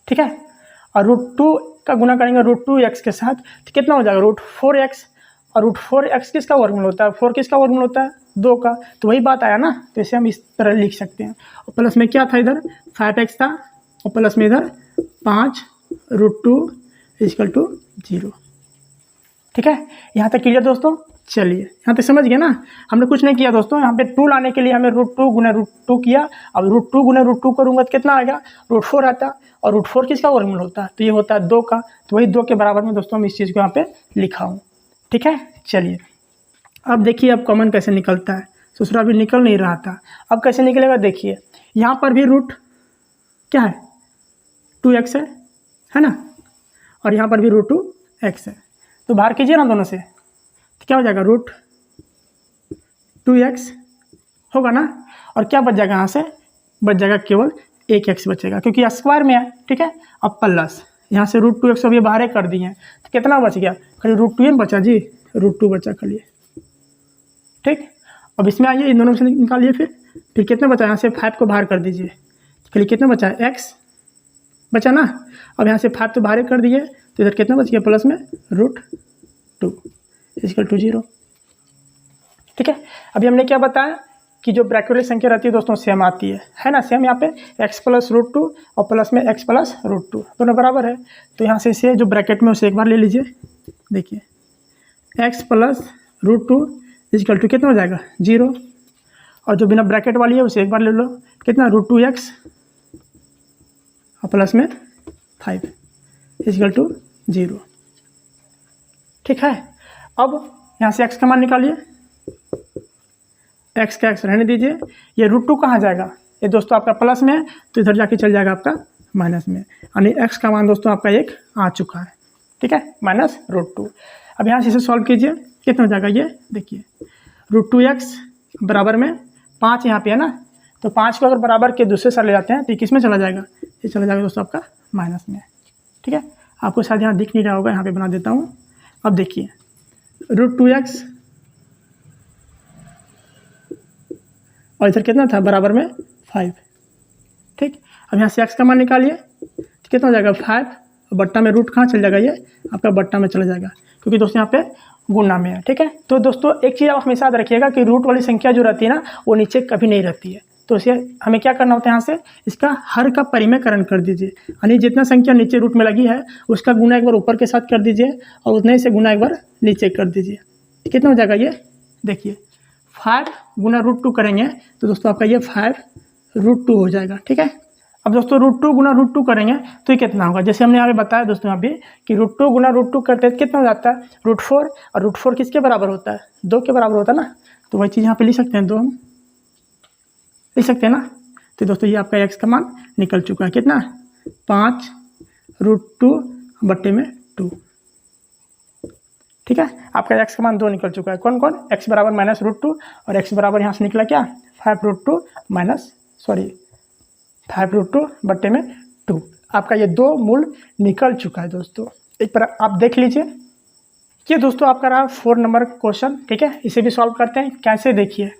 ठीक है। और √2 का गुना करेंगे √2x के साथ, तो कितना हो जाएगा √4x, और √4x किसका वर्गमूल होता है, 4 किसका वर्गमूल होता है 2 का। तो वही बात आया ना, तो इसे हम इस तरह लिख सकते हैं। और प्लस में क्या था, इधर 5x था, और प्लस में इधर 5√2 = 0, ठीक है। यहाँ तक क्लियर दोस्तों, चलिए यहाँ तक समझ गए ना। हमने कुछ नहीं किया दोस्तों, यहाँ पे 2 लाने के लिए हमें √2 गुना √2 किया। अब √2 गुना √2 करूँगा तो कितना आएगा, √4 आता, और √4 किसका वर्गमूल होता है, तो ये होता है 2 का। तो वही 2 के बराबर में दोस्तों हम इस चीज़ को यहाँ पे लिखा हूँ, ठीक है। चलिए अब देखिए अब कॉमन कैसे निकलता है। दूसरा अभी निकल नहीं रहा था। अब कैसे निकलेगा देखिए, यहाँ पर भी रूट क्या है 2x है ना, और यहाँ पर भी रूट 2x है। तो बाहर कीजिए ना दोनों से, तो क्या हो जाएगा रूट 2x होगा ना, और क्या बच जाएगा यहाँ से, बच जाएगा केवल एक x बचेगा क्योंकि स्क्वायर में है। ठीक है, अब प्लस यहाँ से रूट 2x अभी बाहर कर दिए हैं, तो कितना बच गया, खाली रूट 2 बचा जी, रूट 2 बचा खाली। ठीक, अब इसमें आइए इन दोनों से निकालिए, फिर कितना बचा, यहाँ से 5 को बाहर कर दीजिए, खाली कितना बचा है x बचा ना। अब यहाँ से 5 तो बाहर कर दिए, तो इधर कितना बच गया प्लस में रूट 2 इक्वल टू 0। ठीक है, अभी हमने क्या बताया कि जो ब्रैकेट वाली संख्या रहती है दोस्तों सेम आती है ना, सेम यहाँ पे x प्लस रूट 2 और प्लस में x प्लस रूट 2 दोनों बराबर है। तो यहाँ से इसे जो ब्रैकेट में उसे एक बार ले लीजिए, देखिए x plus root 2 equal to कितना हो जाएगा 0, और जो बिना ब्रैकेट वाली है उसे एक बार ले लो, कितना रूट 2x और प्लस में 5 इक्वल टू 0। ठीक है, अब यहाँ से x का मान निकालिए, x का x रहने दीजिए, ये रूट 2 कहाँ जाएगा, ये दोस्तों आपका प्लस में है तो इधर जाके चल जाएगा आपका माइनस में, यानी x का मान दोस्तों आपका 1 आ चुका है। ठीक है, माइनस रूट 2। अब यहाँ से इसे सॉल्व कीजिए, कितना हो जाएगा, ये देखिए रूट 2x बराबर में 5 यहाँ पे है ना, तो 5 को अगर बराबर के दूसरे साइड ले जाते हैं तो ये किस में चला जाएगा, ये चला जाएगा दोस्तों आपका माइनस में। ठीक है, आपको शायद यहाँ दिख नहीं रहा होगा, यहाँ पे बना देता हूँ। अब देखिए रूट 2x और इधर कितना था बराबर में 5। ठीक, अब यहाँ से x का मान निकालिए, तो कितना हो जाएगा 5, बट्टा में रूट कहाँ चल जाएगा, ये आपका बट्टा में चला जाएगा क्योंकि दोस्तों यहाँ पे गुणा में है। ठीक है, तो दोस्तों एक चीज़ आप हमेशा याद रखिएगा कि रूट वाली संख्या जो रहती है ना वो नीचे कभी नहीं रहती है, तो इसे हमें क्या करना होता है, यहाँ से इसका हर का परिमेयकरण कर दीजिए, यानी जितना संख्या नीचे रूट में लगी है उसका गुना एक बार ऊपर के साथ कर दीजिए और उतने ही से गुना एक बार नीचे कर दीजिए। कितना हो जाएगा, ये देखिए 5 गुना रूट 2 करेंगे तो दोस्तों आपका ये 5 रूट 2 हो जाएगा। ठीक है, अब दोस्तों रूट 2 गुना रूट 2 करेंगे तो ये कितना होगा, जैसे हमने यहाँ पे बताया दोस्तों यहाँ भी कि रूट 2 गुना रूट 2 करते हैं कितना हो जाता है रूट 4, और रूट 4 किसके बराबर होता है, 2 के बराबर होता है ना, तो वही चीज़ यहाँ पे लिख सकते हैं, 2 हम लिख सकते हैं ना। तो दोस्तों ये आपका x का मान निकल चुका है, कितना 5 रूट 2 बट्टे में 2। ठीक है, आपका x का मान 2 निकल चुका है, कौन कौन, x बराबर माइनस रूट 2 और x बराबर यहाँ से निकला क्या 5 रूट 2 5 रूट 2 बट्टे में 2। आपका ये 2 मूल निकल चुका है दोस्तों। एक बार आप देख लीजिए, ये दोस्तों आपका रहा 4 नंबर क्वेश्चन। ठीक है, इसे भी सॉल्व करते हैं, कैसे देखिए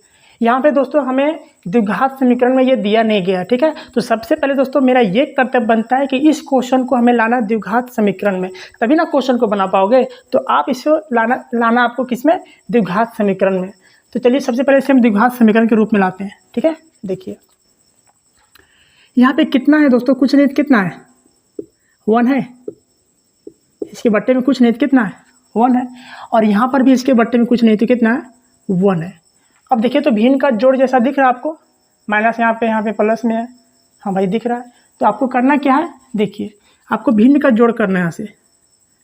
यहाँ पे दोस्तों हमें द्विघात समीकरण में ये दिया नहीं गया। ठीक है, तो सबसे पहले दोस्तों मेरा ये कर्तव्य बनता है कि इस क्वेश्चन को हमें लाना द्विघात समीकरण में, तभी ना क्वेश्चन को बना पाओगे। तो आप इसे लाना आपको किस में, द्विघात समीकरण में। तो चलिए सबसे पहले इसे हम द्विघात समीकरण के रूप में लाते हैं। ठीक है, देखिए यहाँ पे कितना है दोस्तों, कुछ नहीं, कितना है 1 है, इसके बट्टे में कुछ नहीं, कितना है 1 है, और यहाँ पर भी इसके बट्टे में कुछ नहीं तो कितना है 1 है। अब देखिए तो भिन्न का जोड़ जैसा दिख रहा है आपको, माइनस यहाँ पे प्लस में है, हाँ भाई दिख रहा है। तो आपको करना क्या है, देखिए आपको भिन्न का जोड़ करना है, यहाँ से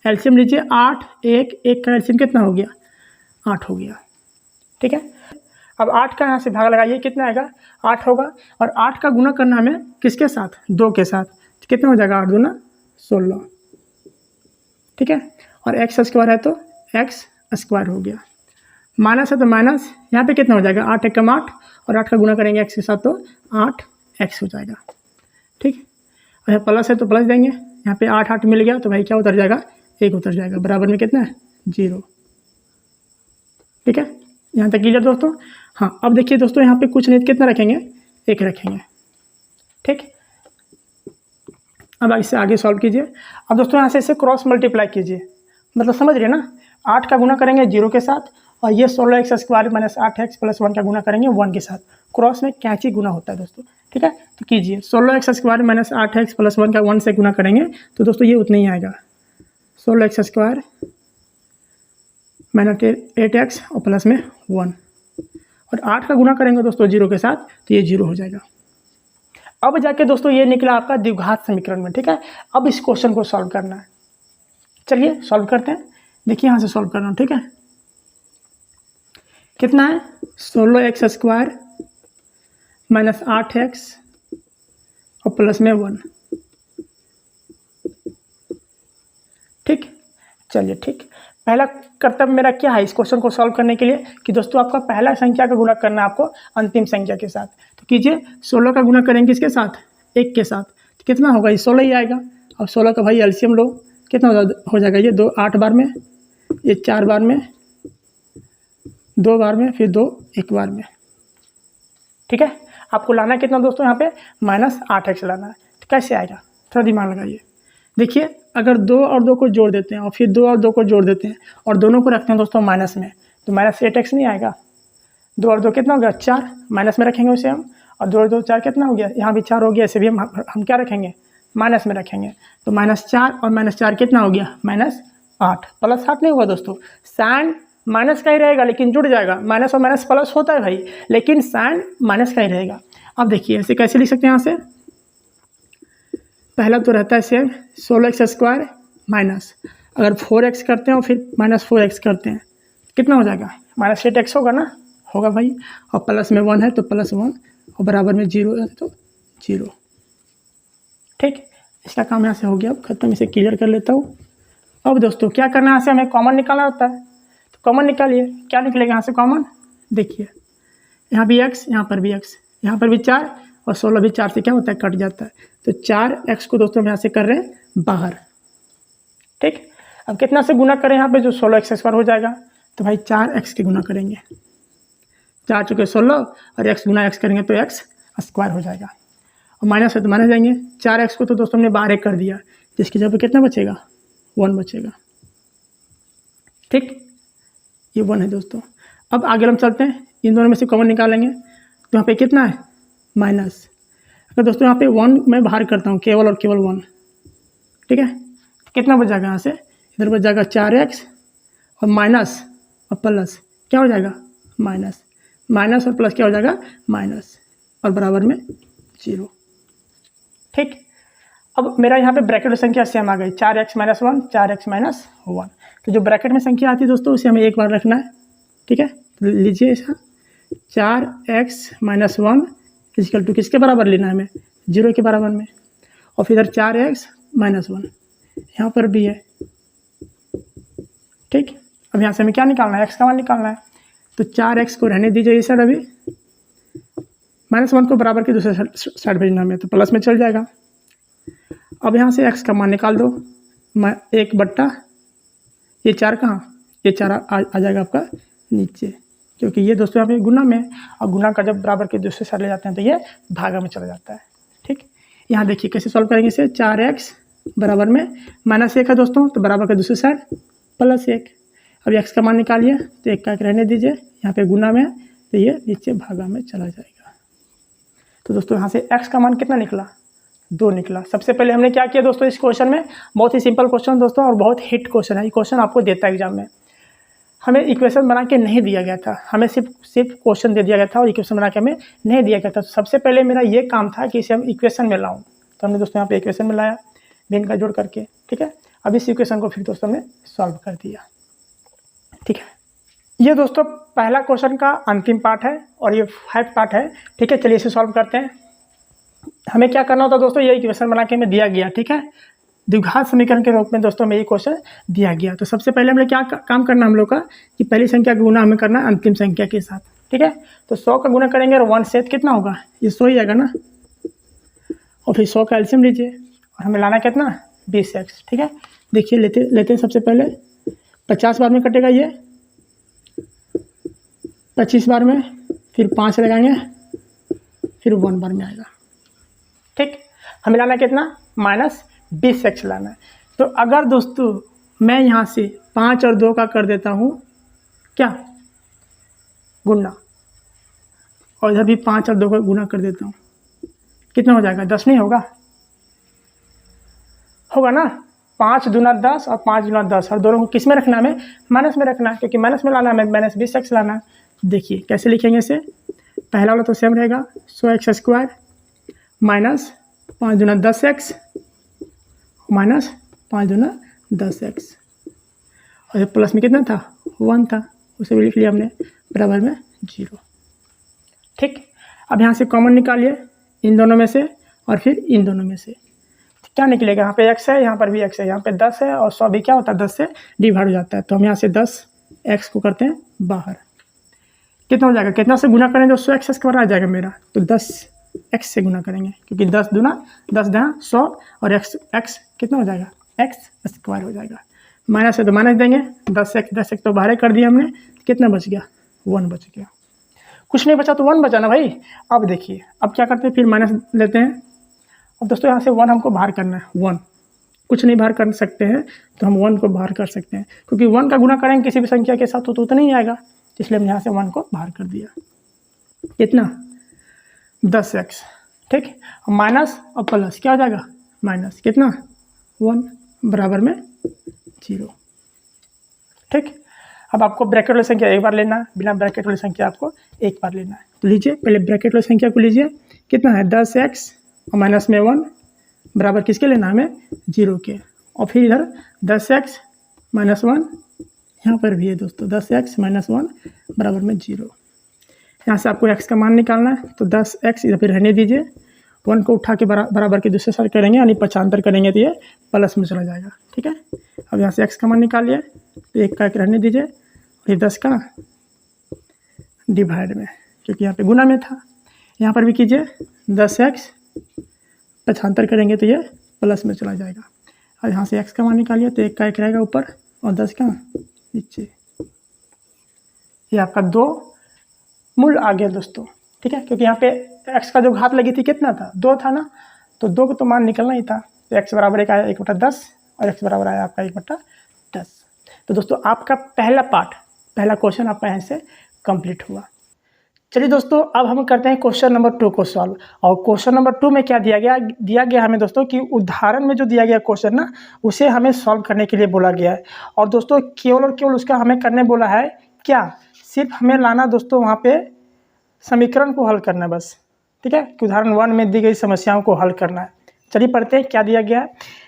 एलसीएम लीजिए 8 1 का एलसीएम कितना हो गया 8 हो गया। ठीक है, अब 8 का यहाँ से भाग लगाइए, कितना आएगा 8 होगा, और 8 का गुना करना हमें किसके साथ, 2 के साथ, तो कितना हो जाएगा 8 दूना 16। ठीक है, और एक्स स्क्वायर है तो एक्स स्क्वायर हो गया, माइनस है तो माइनस, यहाँ पे कितना हो जाएगा 8 × 8, और 8 का गुना करेंगे एक्स के साथ तो 8x हो जाएगा। ठीक, और यहाँ प्लस है तो प्लस देंगे, यहाँ पे 8 8 मिल गया तो भाई क्या उतर जाएगा 1 उतर जाएगा, बराबर में कितना है 0। ठीक है, यहाँ तक क्लियर दोस्तों। हाँ, अब देखिए दोस्तों यहाँ पे कुछ नहीं, कितना रखेंगे 1 रखेंगे। ठीक, अब इससे आगे सॉल्व कीजिए। अब दोस्तों यहाँ से इसे क्रॉस मल्टीप्लाई कीजिए, मतलब समझ रहे ना, 8 का गुना करेंगे 0 के साथ, और ये 16x square minus 8x plus 1 का गुना करेंगे 1 के साथ। क्रॉस में कैंची गुना होता है दोस्तों। ठीक है, तो कीजिए 16x square minus 8x plus 1 का 1 से गुना करेंगे तो दोस्तों ये उतना ही आएगा, 16x स्क्वायर माइनस 8x और प्लस में 1, और 8 का गुना करेंगे दोस्तों 0 के साथ तो ये 0 हो जाएगा। अब जाके दोस्तों ये निकला आपका द्विघात समीकरण में। ठीक है, अब इस क्वेश्चन को सॉल्व करना है, चलिए सॉल्व करते हैं। देखिए यहाँ से सॉल्व करना, ठीक है। कितना है 16x² माइनस 8x और प्लस में 1। ठीक, चलिए ठीक। पहला कर्तव्य मेरा क्या है इस क्वेश्चन को सॉल्व करने के लिए कि दोस्तों आपका पहला संख्या का गुणा करना है आपको अंतिम संख्या के साथ। तो कीजिए 16 का गुणा करेंगे इसके साथ 1 के साथ, तो कितना होगा, ये 16 ही आएगा। अब 16 का भाई एलसीएम लो, कितना हो जाएगा, ये 2 8 बार में, ये 4 बार में, 2 बार में, फिर 2 1 बार में। ठीक है, आपको लाना है कितना दोस्तों यहाँ पे -8x लाना है। तो कैसे आएगा, थोड़ा दिमाग लगाइए। देखिए अगर 2 और 2 को जोड़ देते हैं और फिर 2 और 2 को जोड़ देते हैं और दोनों को रखते हैं दोस्तों माइनस में, तो -8x नहीं आएगा। 2 और 2 कितना हो गया 4, माइनस में रखेंगे उसे हम, और 2 और 2 4 कितना हो गया, यहाँ भी 4 हो गया, इसे भी हम क्या रखेंगे माइनस में रखेंगे। तो -4 और -4 कितना हो गया -8, +8 नहीं हुआ दोस्तों, साइन माइनस का ही रहेगा लेकिन जुड़ जाएगा। माइनस और माइनस प्लस होता है भाई, लेकिन साइन माइनस का ही रहेगा। अब देखिए ऐसे कैसे लिख सकते हैं, यहाँ से पहला तो रहता है सेम 16x² माइनस, अगर 4x करते हैं और फिर -4x करते हैं कितना हो जाएगा, -8x होगा ना, होगा भाई, और प्लस में 1 है तो +1 और बराबर में 0 है तो 0। ठीक, इसका काम यहाँ से हो गया, अब खत्म, इसे क्लियर कर लेता हूँ। अब दोस्तों क्या करना है, यहाँ से हमें कॉमन निकालना होता है, तो कॉमन निकालिए। क्या निकलेगा यहाँ से कॉमन, देखिए यहाँ भी x, यहाँ पर भी x, यहाँ पर भी 4 और 16 भी 4 से क्या होता है कट जाता है, तो 4x को दोस्तों हम यहाँ से कर रहे हैं बाहर। ठीक, अब कितना से गुना करें यहाँ पे, जो 16x² हो जाएगा, तो भाई 4x के गुना करेंगे, 4 चुके 16 और x गुना x करेंगे तो x² हो जाएगा, और माइनस है तो माइनस जाएंगे। 4x को तो दोस्तों हमने बाहर एक कर दिया, जिसकी जगह पे कितना बचेगा 1 बचेगा। ठीक, ये 1 है दोस्तों। अब आगे हम चलते हैं, इन दोनों में से कॉमन निकालेंगे, तो यहाँ पे कितना है माइनस। अगर दोस्तों यहाँ पे 1 मैं बाहर करता हूँ, केवल और केवल 1, ठीक है, तो कितना बच जाएगा, यहाँ से इधर बच जाएगा 4x और माइनस और प्लस क्या हो जाएगा माइनस, माइनस और प्लस क्या हो जाएगा माइनस, और बराबर में 0। ठीक, अब मेरा यहाँ पे ब्रैकेट में संख्या सेम आ गई, 4x - 1, 4x - 1। तो जो ब्रैकेट में संख्या आती है दोस्तों उसे हमें एक बार रखना है। ठीक है, तो लीजिए ऐसा 4x - 1 इक्वल टू किसके बराबर लेना है हमें, 0 के बराबर में, और फिर इधर 4x - 1 यहाँ पर भी है। ठीक, अब यहाँ से हमें क्या निकालना है, x का मान निकालना है, तो 4x को रहने दीजिए इस साइड, अभी -1 को बराबर के दूसरे साइड भेजना हमें, तो प्लस में चल जाएगा। अब यहाँ से x का मान निकाल दो, 1 बट्टा ये 4 कहाँ, ये 4 आ जाएगा आपका नीचे, क्योंकि ये दोस्तों यहाँ पे गुना में, और गुना का जब बराबर के दूसरे साइड ले जाते हैं तो ये भागा में चला जाता है। ठीक, यहाँ देखिए कैसे सॉल्व करेंगे इसे, 4x बराबर में -1 है दोस्तों, तो बराबर के दूसरे साइड +1। अब x का मान निकालिए, तो 1 का रहने दीजिए, यहाँ पे गुना में तो ये नीचे भागा में चला जाएगा। तो दोस्तों यहाँ से x का मान कितना निकला, 2 निकला। सबसे पहले हमने क्या किया दोस्तों इस क्वेश्चन में, बहुत ही सिंपल क्वेश्चन दोस्तों और बहुत हिट क्वेश्चन है, ये क्वेश्चन आपको देता है एग्जाम में। हमें इक्वेशन बना के नहीं दिया गया था, हमें सिर्फ क्वेश्चन दे दिया गया था और इक्वेशन बना के हमें नहीं दिया गया था। तो सबसे पहले मेरा ये काम था कि इसे हम इक्वेशन में लाऊं, तो हमने दोस्तों यहाँ पे इक्वेशन में लाया भिन्न का जोड़ करके। ठीक है, अब इस इक्वेशन को फिर दोस्तों हमने सॉल्व कर दिया। ठीक है, ये दोस्तों पहला क्वेश्चन का अंतिम पार्ट है और ये 5 पार्ट है। ठीक है, चलिए इसे सॉल्व करते हैं। हमें क्या करना होता है दोस्तों, ये इक्वेशन बना के हमें दिया गया। ठीक है, द्विघात समीकरण के रूप में दोस्तों में ये क्वेश्चन दिया गया। तो सबसे पहले हमें क्या काम करना है हम लोग का, कि पहली संख्या का गुना हमें करना है अंतिम संख्या के साथ। ठीक है, तो 100 का गुना करेंगे और 1 से कितना होगा, ये 100 ही आएगा ना, और फिर 100 का एलसीएम लीजिए और हमें लाना कितना 20x। ठीक है, देखिए लेते हैं सबसे पहले 50 बार में कटेगा ये, 25 बार में, फिर 5 लगाएंगे, फिर 1 बार में आएगा। ठीक, हमें लाना कितना -20x लाना है। तो अगर दोस्तों मैं यहाँ से 5 और 2 का कर देता हूँ क्या गुना, और इधर भी 5 और 2 का गुना कर देता हूँ, कितना हो जाएगा 10 नहीं होगा, होगा ना, 5 दूना 10 और 5 दूना 10, और दोनों को किस में रखना है, हमें माइनस में रखना है, क्योंकि माइनस में लाना है, हमें -20x लाना है। देखिए कैसे लिखेंगे इसे, पहला वाला तो सेम रहेगा 100x² माइनस 5 दूना 10x माइनस 5 दूना 10x, और प्लस में कितना था 1 था, उसे भी लिख लिया हमने बराबर में 0। ठीक, अब यहाँ से कॉमन निकालिए इन दोनों में से और फिर इन दोनों में से क्या निकलेगा। यहाँ पे x है, यहाँ पर भी x है, यहाँ पे 10 है और 100 भी क्या होता है 10 से डिवाइड हो जाता है। तो हम यहाँ से 10x को करते हैं बाहर, कितना हो जाएगा, कितना से गुना करें जो 100x स्क्वायर आ जाएगा मेरा, तो 10x से गुना करेंगे क्योंकि 10 दूना 10 दहा 100 और x कितना हो जाएगा x स्क्वायर हो जाएगा। माइनस है तो माइनस देंगे, 10x तो बाहर कर दिया हमने, कितना बच गया 1 बच गया। कुछ नहीं बचा तो 1 बचा ना भाई। अब देखिए अब क्या करते हैं, फिर माइनस लेते हैं। अब दोस्तों यहाँ से 1 हमको बाहर करना है, 1 कुछ नहीं बाहर कर सकते हैं तो हम 1 को बाहर कर सकते हैं क्योंकि 1 का गुना करेंगे किसी भी संख्या के साथ तो उतना ही आएगा, इसलिए हम यहाँ से 1 को बाहर कर दिया। कितना 10x। ठीक, माइनस और प्लस क्या हो जाएगा माइनस, कितना 1 बराबर में 0। ठीक, अब आपको ब्रैकेट वाली संख्या एक बार लेना है, बिना ब्रैकेट वाली संख्या आपको एक बार लेना है। तो लीजिए पहले ब्रैकेट वाली संख्या को लीजिए, कितना है 10x और माइनस में 1 बराबर किसके लेना है हमें 0 के, और फिर इधर 10x माइनस 1 यहाँ पर भी है दोस्तों, 10x माइनस 1 बराबर में 0। यहाँ से आपको x का मान निकालना है, तो 10x इधर फिर रहने दीजिए, 1 को उठा के बराबर के दूसरे साइड करेंगे यानी पक्षांतर करेंगे तो ये प्लस में चला जाएगा। ठीक है, अब यहाँ से x का मान निकालिए, तो 1 का 1 रहने दीजिए और ये 10 का डिवाइड में, क्योंकि यहाँ पे गुना में था। यहाँ पर भी कीजिए 10x पक्षांतर करेंगे तो ये प्लस में चला जाएगा। और यहाँ से x का मान निकालिए, तो 1 का 1 रहेगा ऊपर और 10 का नीचे। ये आपका 2 मूल आ गया दोस्तों। ठीक है, क्योंकि यहाँ पे x का जो घात लगी थी कितना था 2 था ना, तो 2 को तो मान निकलना ही था। तो x बराबर एक आया 1/10 और x बराबर आया आपका 1/10। तो दोस्तों आपका पहला क्वेश्चन आपका यहाँ से कंप्लीट हुआ। चलिए दोस्तों अब हम करते हैं क्वेश्चन नंबर 2 को सॉल्व। और क्वेश्चन नंबर 2 में क्या दिया गया हमें दोस्तों कि उदाहरण में जो दिया गया क्वेश्चन ना उसे हमें सॉल्व करने के लिए बोला गया है। और दोस्तों केवल और केवल उसका हमें करने बोला है क्या, सिर्फ हमें लाना दोस्तों वहाँ पे समीकरण को हल करना है बस। ठीक है, कि उदाहरण 1 में दी गई समस्याओं को हल करना है। चलिए पढ़ते हैं क्या दिया गया है।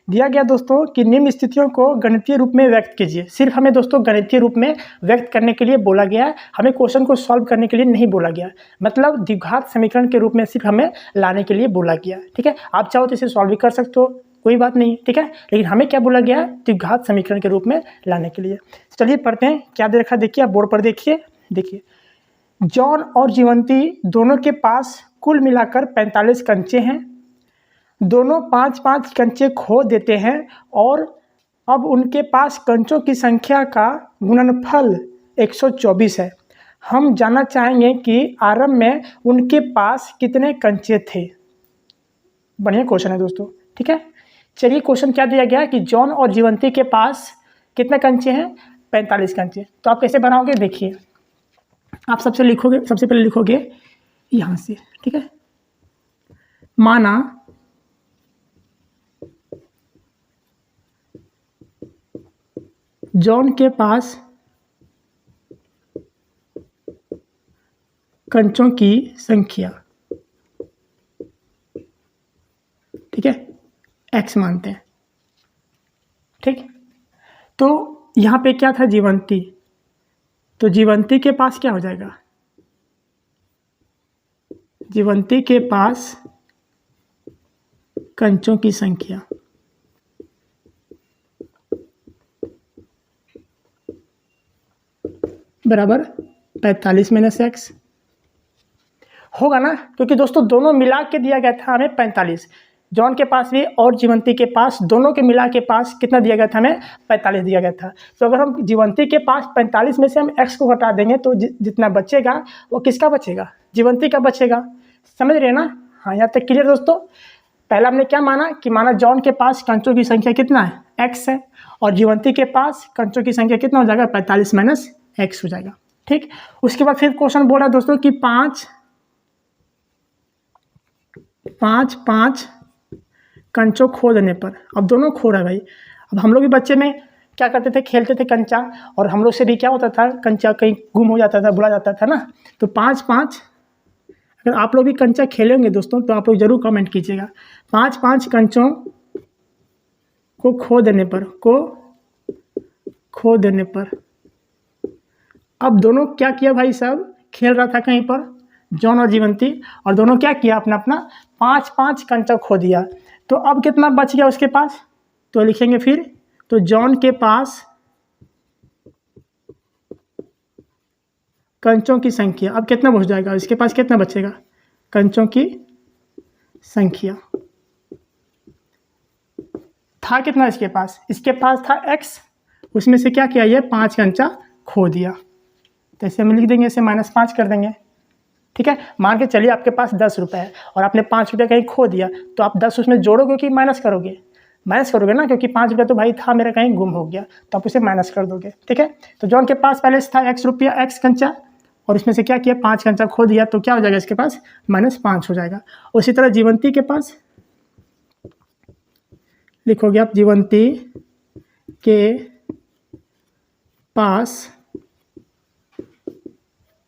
दिया गया दोस्तों कि निम्न स्थितियों को गणितीय रूप में व्यक्त कीजिए। सिर्फ हमें दोस्तों गणितीय रूप में व्यक्त करने के लिए बोला गया है, हमें क्वेश्चन को सॉल्व करने के लिए नहीं बोला गया है। मतलब द्विघात समीकरण के रूप में सिर्फ हमें लाने के लिए बोला गया है। ठीक है, आप चाहो तो इसे सॉल्व भी कर सकते हो, कोई बात नहीं। ठीक है, लेकिन हमें क्या बोला गया है द्विघात समीकरण के रूप में लाने के लिए। चलिए पढ़ते हैं क्या देखा, देखिए आप बोर्ड पर देखिए जॉन और जीवंती दोनों के पास कुल मिलाकर 45 कंचे हैं। दोनों 5-5 कंचे खो देते हैं और अब उनके पास कंचों की संख्या का गुणनफल 124 है। हम जानना चाहेंगे कि आरंभ में उनके पास कितने कंचे थे। बढ़िया क्वेश्चन है दोस्तों। ठीक है, चलिए क्वेश्चन क्या दिया गया कि जॉन और जीवंती के पास कितने कंचे हैं 45 कंचे। तो आप कैसे बनाओगे देखिए, आप सबसे पहले लिखोगे यहाँ से। ठीक है, माना जॉन के पास कंचों की संख्या, ठीक है, x मानते हैं। ठीक, तो यहाँ पे क्या था जीवंती, तो जीवंती के पास क्या हो जाएगा, जीवंती के पास कंचों की संख्या बराबर 45 माइनस x होगा ना, क्योंकि दोस्तों दोनों मिला के दिया गया था हमें 45। जॉन के पास भी और जीवंती के पास दोनों के मिला के पास कितना दिया गया था हमें 45 दिया गया था। तो अगर हम जीवंती के पास 45 में से हम x को हटा देंगे तो जितना बचेगा वो किसका बचेगा, जीवंती का बचेगा। समझ रहे हैं ना, हाँ यहाँ तक क्लियर दोस्तों। पहला हमने क्या माना कि माना जॉन के पास कंचों की संख्या कितना है x है और जीवंती के पास कंचों की संख्या कितना हो जाएगा 45 माइनस x हो जाएगा। ठीक, उसके बाद फिर क्वेश्चन बोल रहा है दोस्तों कि 5 कंचों खो देने पर, अब दोनों खो रहा है भाई। अब हम लोग भी बच्चे में क्या करते थे, खेलते थे कंचा, और हम लोग से भी क्या होता था कंचा कहीं गुम हो जाता था, भुला जाता था ना। तो 5 अगर आप लोग भी कंचा खेलेंगे दोस्तों तो आप लोग जरूर कमेंट कीजिएगा। 5 कंचों को खो देने पर अब दोनों क्या किया भाई साहब, खेल रहा था कहीं पर जॉन और जीवंती, और दोनों क्या किया, अपना अपना 5-5 कंचा खो दिया। तो अब कितना बच गया उसके पास, तो लिखेंगे फिर, तो जॉन के पास कंचों की संख्या, अब कितना बच जाएगा, इसके पास कितना बचेगा, कंचों की संख्या था कितना इसके पास था x, उसमें से क्या किया, ये 5 कंचा खो दिया। तो इसे हम लिख देंगे, इसे -5 कर देंगे। ठीक है, मान के चलिए आपके पास 10 रुपये है और आपने 5 रुपये कहीं खो दिया, तो आप 10 उसमें जोड़ोगे कि माइनस करोगे, माइनस करोगे ना, क्योंकि 5 रुपये तो भाई था मेरा कहीं गुम हो गया, तो आप उसे माइनस कर दोगे। ठीक है, तो जॉन के पास पहले से था x रुपया, x कंचा, और इसमें से क्या किया, 5 कंचा खो दिया, तो क्या हो जाएगा इसके पास, -5 हो जाएगा। उसी तरह जीवंती के पास लिखोगे आप, जीवंती के पास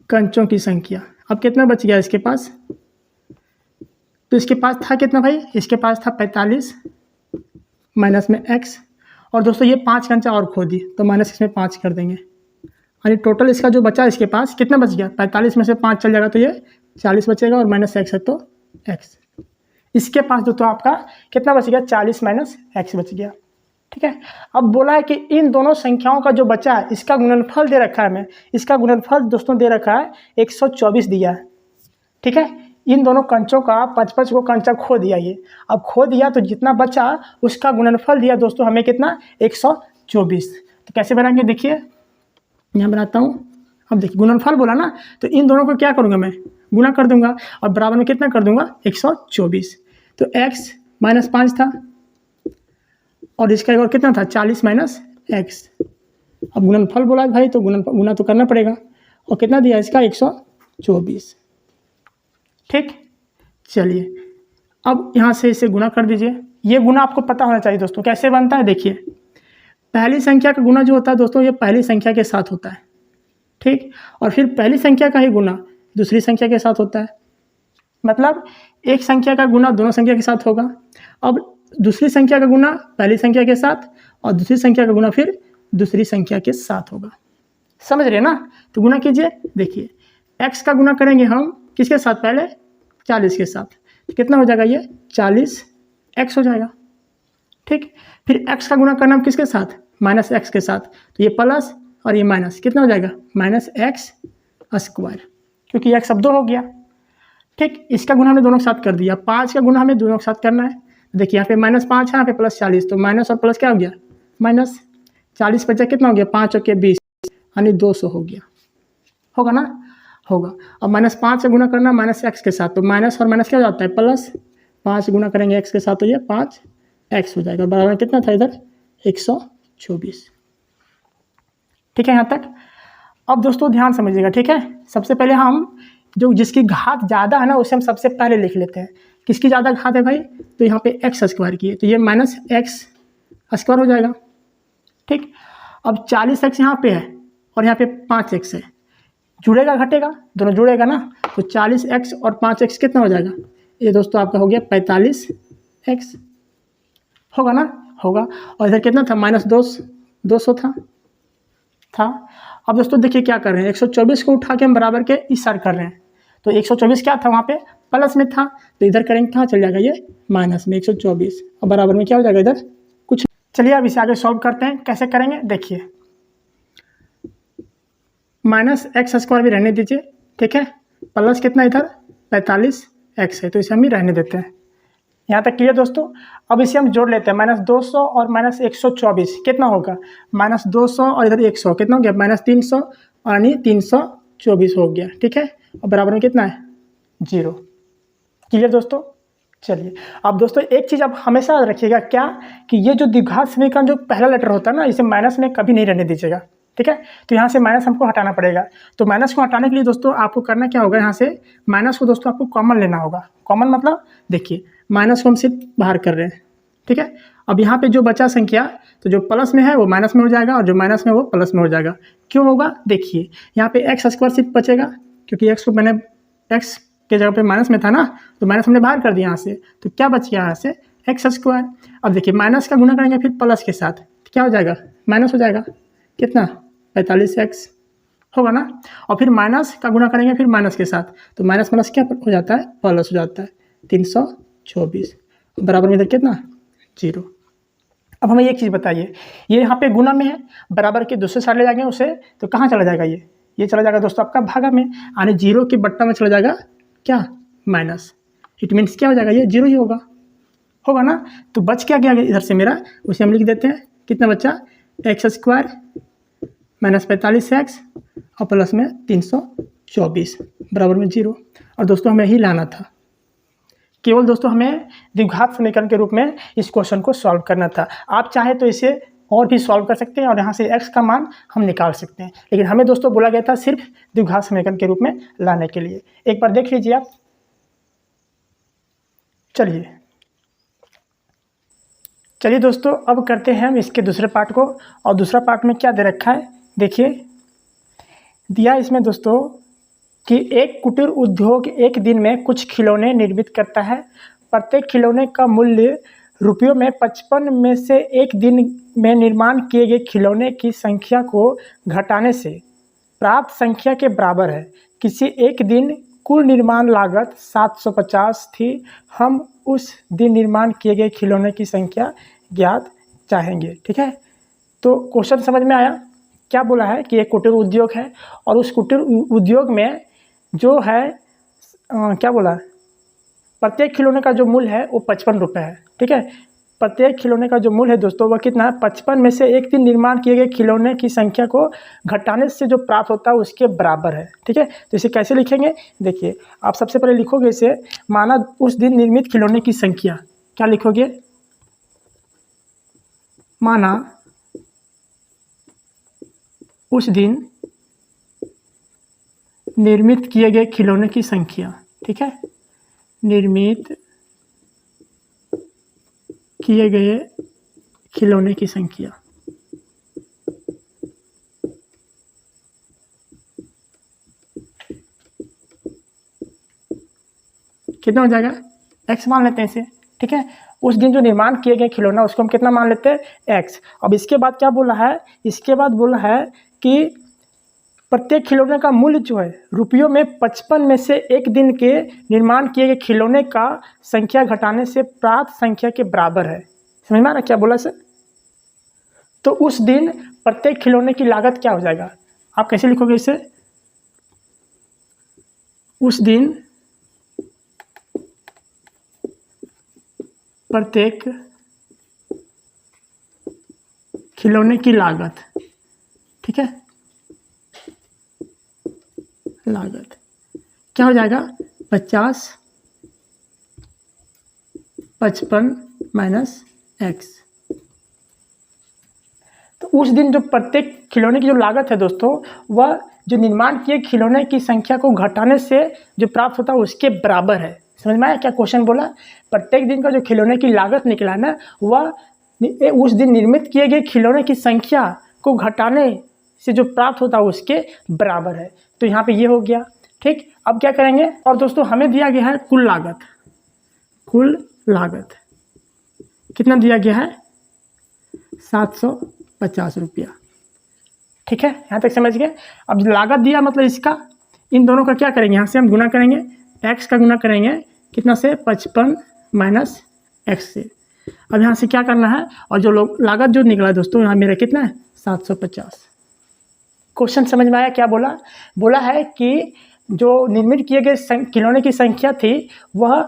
कंचों की संख्या, अब कितना बच गया इसके पास, तो इसके पास था कितना भाई, इसके पास था 45 माइनस में x, और दोस्तों ये 5 कंचा और खो दी, तो माइनस इसमें 5 कर देंगे, यानी टोटल इसका जो बचा इसके पास कितना बच गया, 45 में से 5 चल जाएगा तो ये 40 बचेगा, और -x है तो x, इसके पास दोस्तों आपका कितना बच गया, 40 माइनस x बच गया। ठीक है, अब बोला है कि इन दोनों संख्याओं का जो बचा है इसका गुणनफल दे रखा है, हमें इसका गुणनफल दोस्तों दे रखा है 124 दिया है। ठीक है, इन दोनों कंचों का 5-5 को कंचा खो दिया, ये अब खो दिया, तो जितना बचा उसका गुणनफल दिया दोस्तों हमें कितना, 124। तो कैसे बनाएंगे, देखिए यहाँ बनाता हूँ। अब देखिए गुणनफल बोला ना, तो इन दोनों को क्या करूँगा, मैं गुना कर दूंगा, और बराबर में कितना कर दूंगा, 124। तो x -5 था, और इसका एक और कितना था, 40 माइनस x। अब गुणनफल बोला भाई, तो गुना तो करना पड़ेगा, और कितना दिया इसका, 124। ठीक, चलिए अब यहाँ से इसे गुना कर दीजिए। ये गुना आपको पता होना चाहिए दोस्तों, कैसे बनता है, देखिए पहली संख्या का गुना जो होता है दोस्तों, ये पहली संख्या के साथ होता है। ठीक, और फिर पहली संख्या का ही गुना दूसरी संख्या के साथ होता है, मतलब एक संख्या का गुना दोनों संख्या के साथ होगा। अब दूसरी संख्या का गुना पहली संख्या के साथ, और दूसरी संख्या का गुना फिर दूसरी संख्या के साथ होगा। समझ रहे ना, तो गुना कीजिए। देखिए x का गुना करेंगे हम किसके साथ, पहले 40 के साथ, तो कितना हो जाएगा, ये 40x हो जाएगा। ठीक, फिर x का गुना करना हम किसके साथ, -x के साथ, तो ये प्लस और ये माइनस, कितना हो जाएगा, -x², क्योंकि x अब 2 हो गया। ठीक, इसका गुना हमने दोनों के साथ कर दिया, 5 का गुना हमें दोनों के साथ करना है। देखिए यहाँ पे -5 है, यहाँ पे +40, तो माइनस और प्लस क्या हो गया, माइनस, 40 बचा कितना हो गया, 5 और के 20, यानी 200 हो गया, होगा ना, होगा। अब -5 से गुना करना -x के साथ, तो माइनस और माइनस क्या हो जाता है, प्लस, 5 गुना करेंगे x के साथ, तो ये 5x हो जाएगा, बराबर कितना था इधर, 124। ठीक है यहाँ तक। अब दोस्तों ध्यान समझिएगा, ठीक है, सबसे पहले हम जो जिसकी घात ज़्यादा है ना उसे हम सबसे पहले लिख लेते हैं। किसकी ज़्यादा घात है भाई, तो यहाँ पे x² की है, तो ये -x² हो जाएगा। ठीक, अब 40x यहाँ पे है और यहाँ पे 5x है, जुड़ेगा घटेगा, दोनों जुड़ेगा ना, तो 40x और 5x कितना हो जाएगा, ये दोस्तों आपका हो गया 45x, होगा ना, होगा। और इधर कितना था, -200 था। अब दोस्तों देखिए क्या कर रहे हैं, 124 को उठा के हम बराबर के इस साइड कर रहे हैं, तो 124 क्या था वहाँ पे, प्लस में था, तो इधर करेंगे कहाँ चल जाएगा, ये माइनस में 124, और बराबर में क्या हो जाएगा इधर कुछ। चलिए अब इसे आगे सॉल्व करते हैं, कैसे करेंगे देखिए, -x² भी रहने दीजिए, ठीक है, प्लस कितना इधर 45x है, तो इसे हम ही रहने देते हैं। यहाँ तक क्लियर दोस्तों। अब इसे हम जोड़ लेते हैं, -200 और -124 कितना होगा, -200 और इधर 100 कितना हो गया, -300, यानी 324 हो गया। ठीक है, और बराबर में कितना है, 0। क्लियर दोस्तों। चलिए अब दोस्तों एक चीज़ आप हमेशा रखिएगा, क्या कि ये जो द्विघात समीकरण जो पहला लेटर होता है ना, इसे माइनस में कभी नहीं रहने दीजिएगा। ठीक है, तो यहाँ से माइनस हमको हटाना पड़ेगा, तो माइनस को हटाने के लिए दोस्तों आपको करना क्या होगा, यहाँ से माइनस को दोस्तों आपको कॉमन लेना होगा। कॉमन मतलब देखिए माइनस को हम सिर्फ बाहर कर रहे हैं। ठीक है, अब यहाँ पे जो बचा संख्या, तो जो प्लस में है वो माइनस में हो जाएगा, और जो माइनस में वो प्लस में हो जाएगा। क्यों होगा, देखिए यहाँ पे x² सिर्फ बचेगा, क्योंकि x को मैंने x के जगह पे माइनस में था ना, तो माइनस हमने बाहर कर दिया यहाँ से, तो क्या बच गया यहाँ से x²। अब देखिए माइनस का गुना करेंगे फिर प्लस के साथ, तो क्या हो जाएगा, माइनस हो जाएगा, कितना 45x, होगा ना। और फिर माइनस का गुना करेंगे फिर माइनस के साथ, तो माइनस माइनस क्या हो जाता है, प्लस हो जाता है। 324 बराबर में इधर कितना, 0। अब हमें एक चीज़ बताइए, ये यहाँ पे गुना में है, बराबर के दूसरे साइड ले जाएंगे उसे तो कहाँ चला जाएगा, ये चला जाएगा दोस्तों आपका भागा में, यानी 0 के बट्टा में चला जाएगा क्या, माइनस। इट मीन्स क्या हो जाएगा, ये 0 ही होगा ना। तो बच क्या गया इधर से मेरा, उसे हम लिख देते हैं, कितना बचा, x² माइनस 45x और प्लस में 324 बराबर में 0। और दोस्तों हमें ही लाना था, केवल दोस्तों हमें द्विघात समीकरण के रूप में इस क्वेश्चन को सॉल्व करना था। आप चाहे तो इसे और भी सॉल्व कर सकते हैं और यहाँ से x का मान हम निकाल सकते हैं, लेकिन हमें दोस्तों बोला गया था सिर्फ द्विघात समीकरण के रूप में लाने के लिए। एक बार देख लीजिए आप। चलिए दोस्तों, अब करते हैं हम इसके दूसरे पार्ट को। और दूसरा पार्ट में क्या दे रखा है, देखिए दिया इसमें दोस्तों कि एक कुटीर उद्योग एक दिन में कुछ खिलौने निर्मित करता है। प्रत्येक खिलौने का मूल्य रुपयों में 55 में से एक दिन में निर्माण किए गए खिलौने की संख्या को घटाने से प्राप्त संख्या के बराबर है। किसी एक दिन कुल निर्माण लागत 750 थी। हम उस दिन निर्माण किए गए खिलौने की संख्या ज्ञात चाहेंगे। ठीक है, तो क्वेश्चन समझ में आया। क्या बोला है कि एक कुटीर उद्योग है और उस कुटीर उद्योग में जो है क्या बोला, प्रत्येक खिलौने का जो मूल्य है वो 55 रुपये है। ठीक है, प्रत्येक खिलौने का जो मूल्य है दोस्तों वह कितना है, 55 में से एक दिन निर्माण किए गए खिलौने की संख्या को घटाने से जो प्राप्त होता है उसके बराबर है। ठीक है, तो इसे कैसे लिखेंगे, देखिए आप सबसे पहले लिखोगे इसे, माना उस दिन निर्मित खिलौने की संख्या, क्या लिखोगे, माना उस दिन निर्मित किए गए खिलौने की संख्या। ठीक है, निर्मित किए गए खिलौने की संख्या। कितना हो जाएगा, x मान लेते हैं इसे। ठीक है, उस दिन जो निर्माण किए गए खिलौना उसको हम कितना मान लेते हैं, x। अब इसके बाद क्या बोला है, इसके बाद बोला है कि प्रत्येक खिलौने का मूल्य जो है रुपयों में 55 में से एक दिन के निर्माण किए गए खिलौने का संख्या घटाने से प्राप्त संख्या के बराबर है। समझ में आ रहा क्या बोला सर। तो उस दिन प्रत्येक खिलौने की लागत क्या हो जाएगा, आप कैसे लिखोगे इसे, उस दिन प्रत्येक खिलौने की लागत। ठीक है, लागत क्या हो जाएगा, 50 55 माइनस x। तो उस दिन जो प्रत्येक खिलौने की जो लागत है दोस्तों वह जो निर्माण किए खिलौने की संख्या को घटाने से जो प्राप्त होता है उसके बराबर है। समझ में आया क्या क्वेश्चन बोला, प्रत्येक दिन का जो खिलौने की लागत निकला ना वह उस दिन निर्मित किए गए खिलौने की संख्या को घटाने से जो प्राप्त होता है उसके बराबर है। तो यहाँ पे ये हो गया। ठीक, अब क्या करेंगे, और दोस्तों हमें दिया गया है कुल लागत, कुल लागत कितना दिया गया है, 750 रुपया। ठीक है, यहाँ तक समझ गए। अब लागत दिया मतलब इसका, इन दोनों का क्या करेंगे, यहाँ से हम गुना करेंगे, x का गुना करेंगे कितना से, 55 माइनस x से। अब यहाँ से क्या करना है, और जो लागत जो निकला है दोस्तों यहाँ मेरा कितना है, 750। क्वेश्चन समझ में आया क्या बोला, बोला है कि जो निर्मित किए गए खिलौने की संख्या थी वह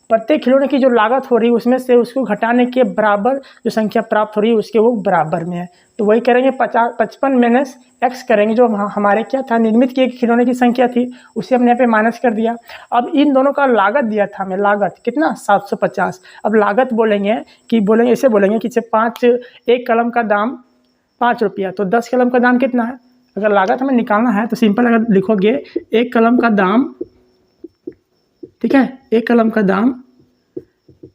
प्रत्येक खिलौने की जो लागत हो रही है उसमें से उसको घटाने के बराबर जो संख्या प्राप्त हो रही है उसके वो बराबर में है। तो वही करेंगे, 55 माइनस x करेंगे, जो हमारे क्या था, निर्मित किए खिलौने की संख्या थी उसे हमने यहाँ पे माइनस कर दिया। अब इन दोनों का लागत दिया था हमें, लागत कितना, 750। अब लागत बोलेंगे कि बोलेंगे ऐसे बोलेंगे कि एक कलम का दाम 5 रुपया, तो 10 कलम का दाम कितना है। अगर लागत हमें निकालना है तो सिंपल अगर लिखोगे एक कलम का दाम, ठीक है, एक कलम का दाम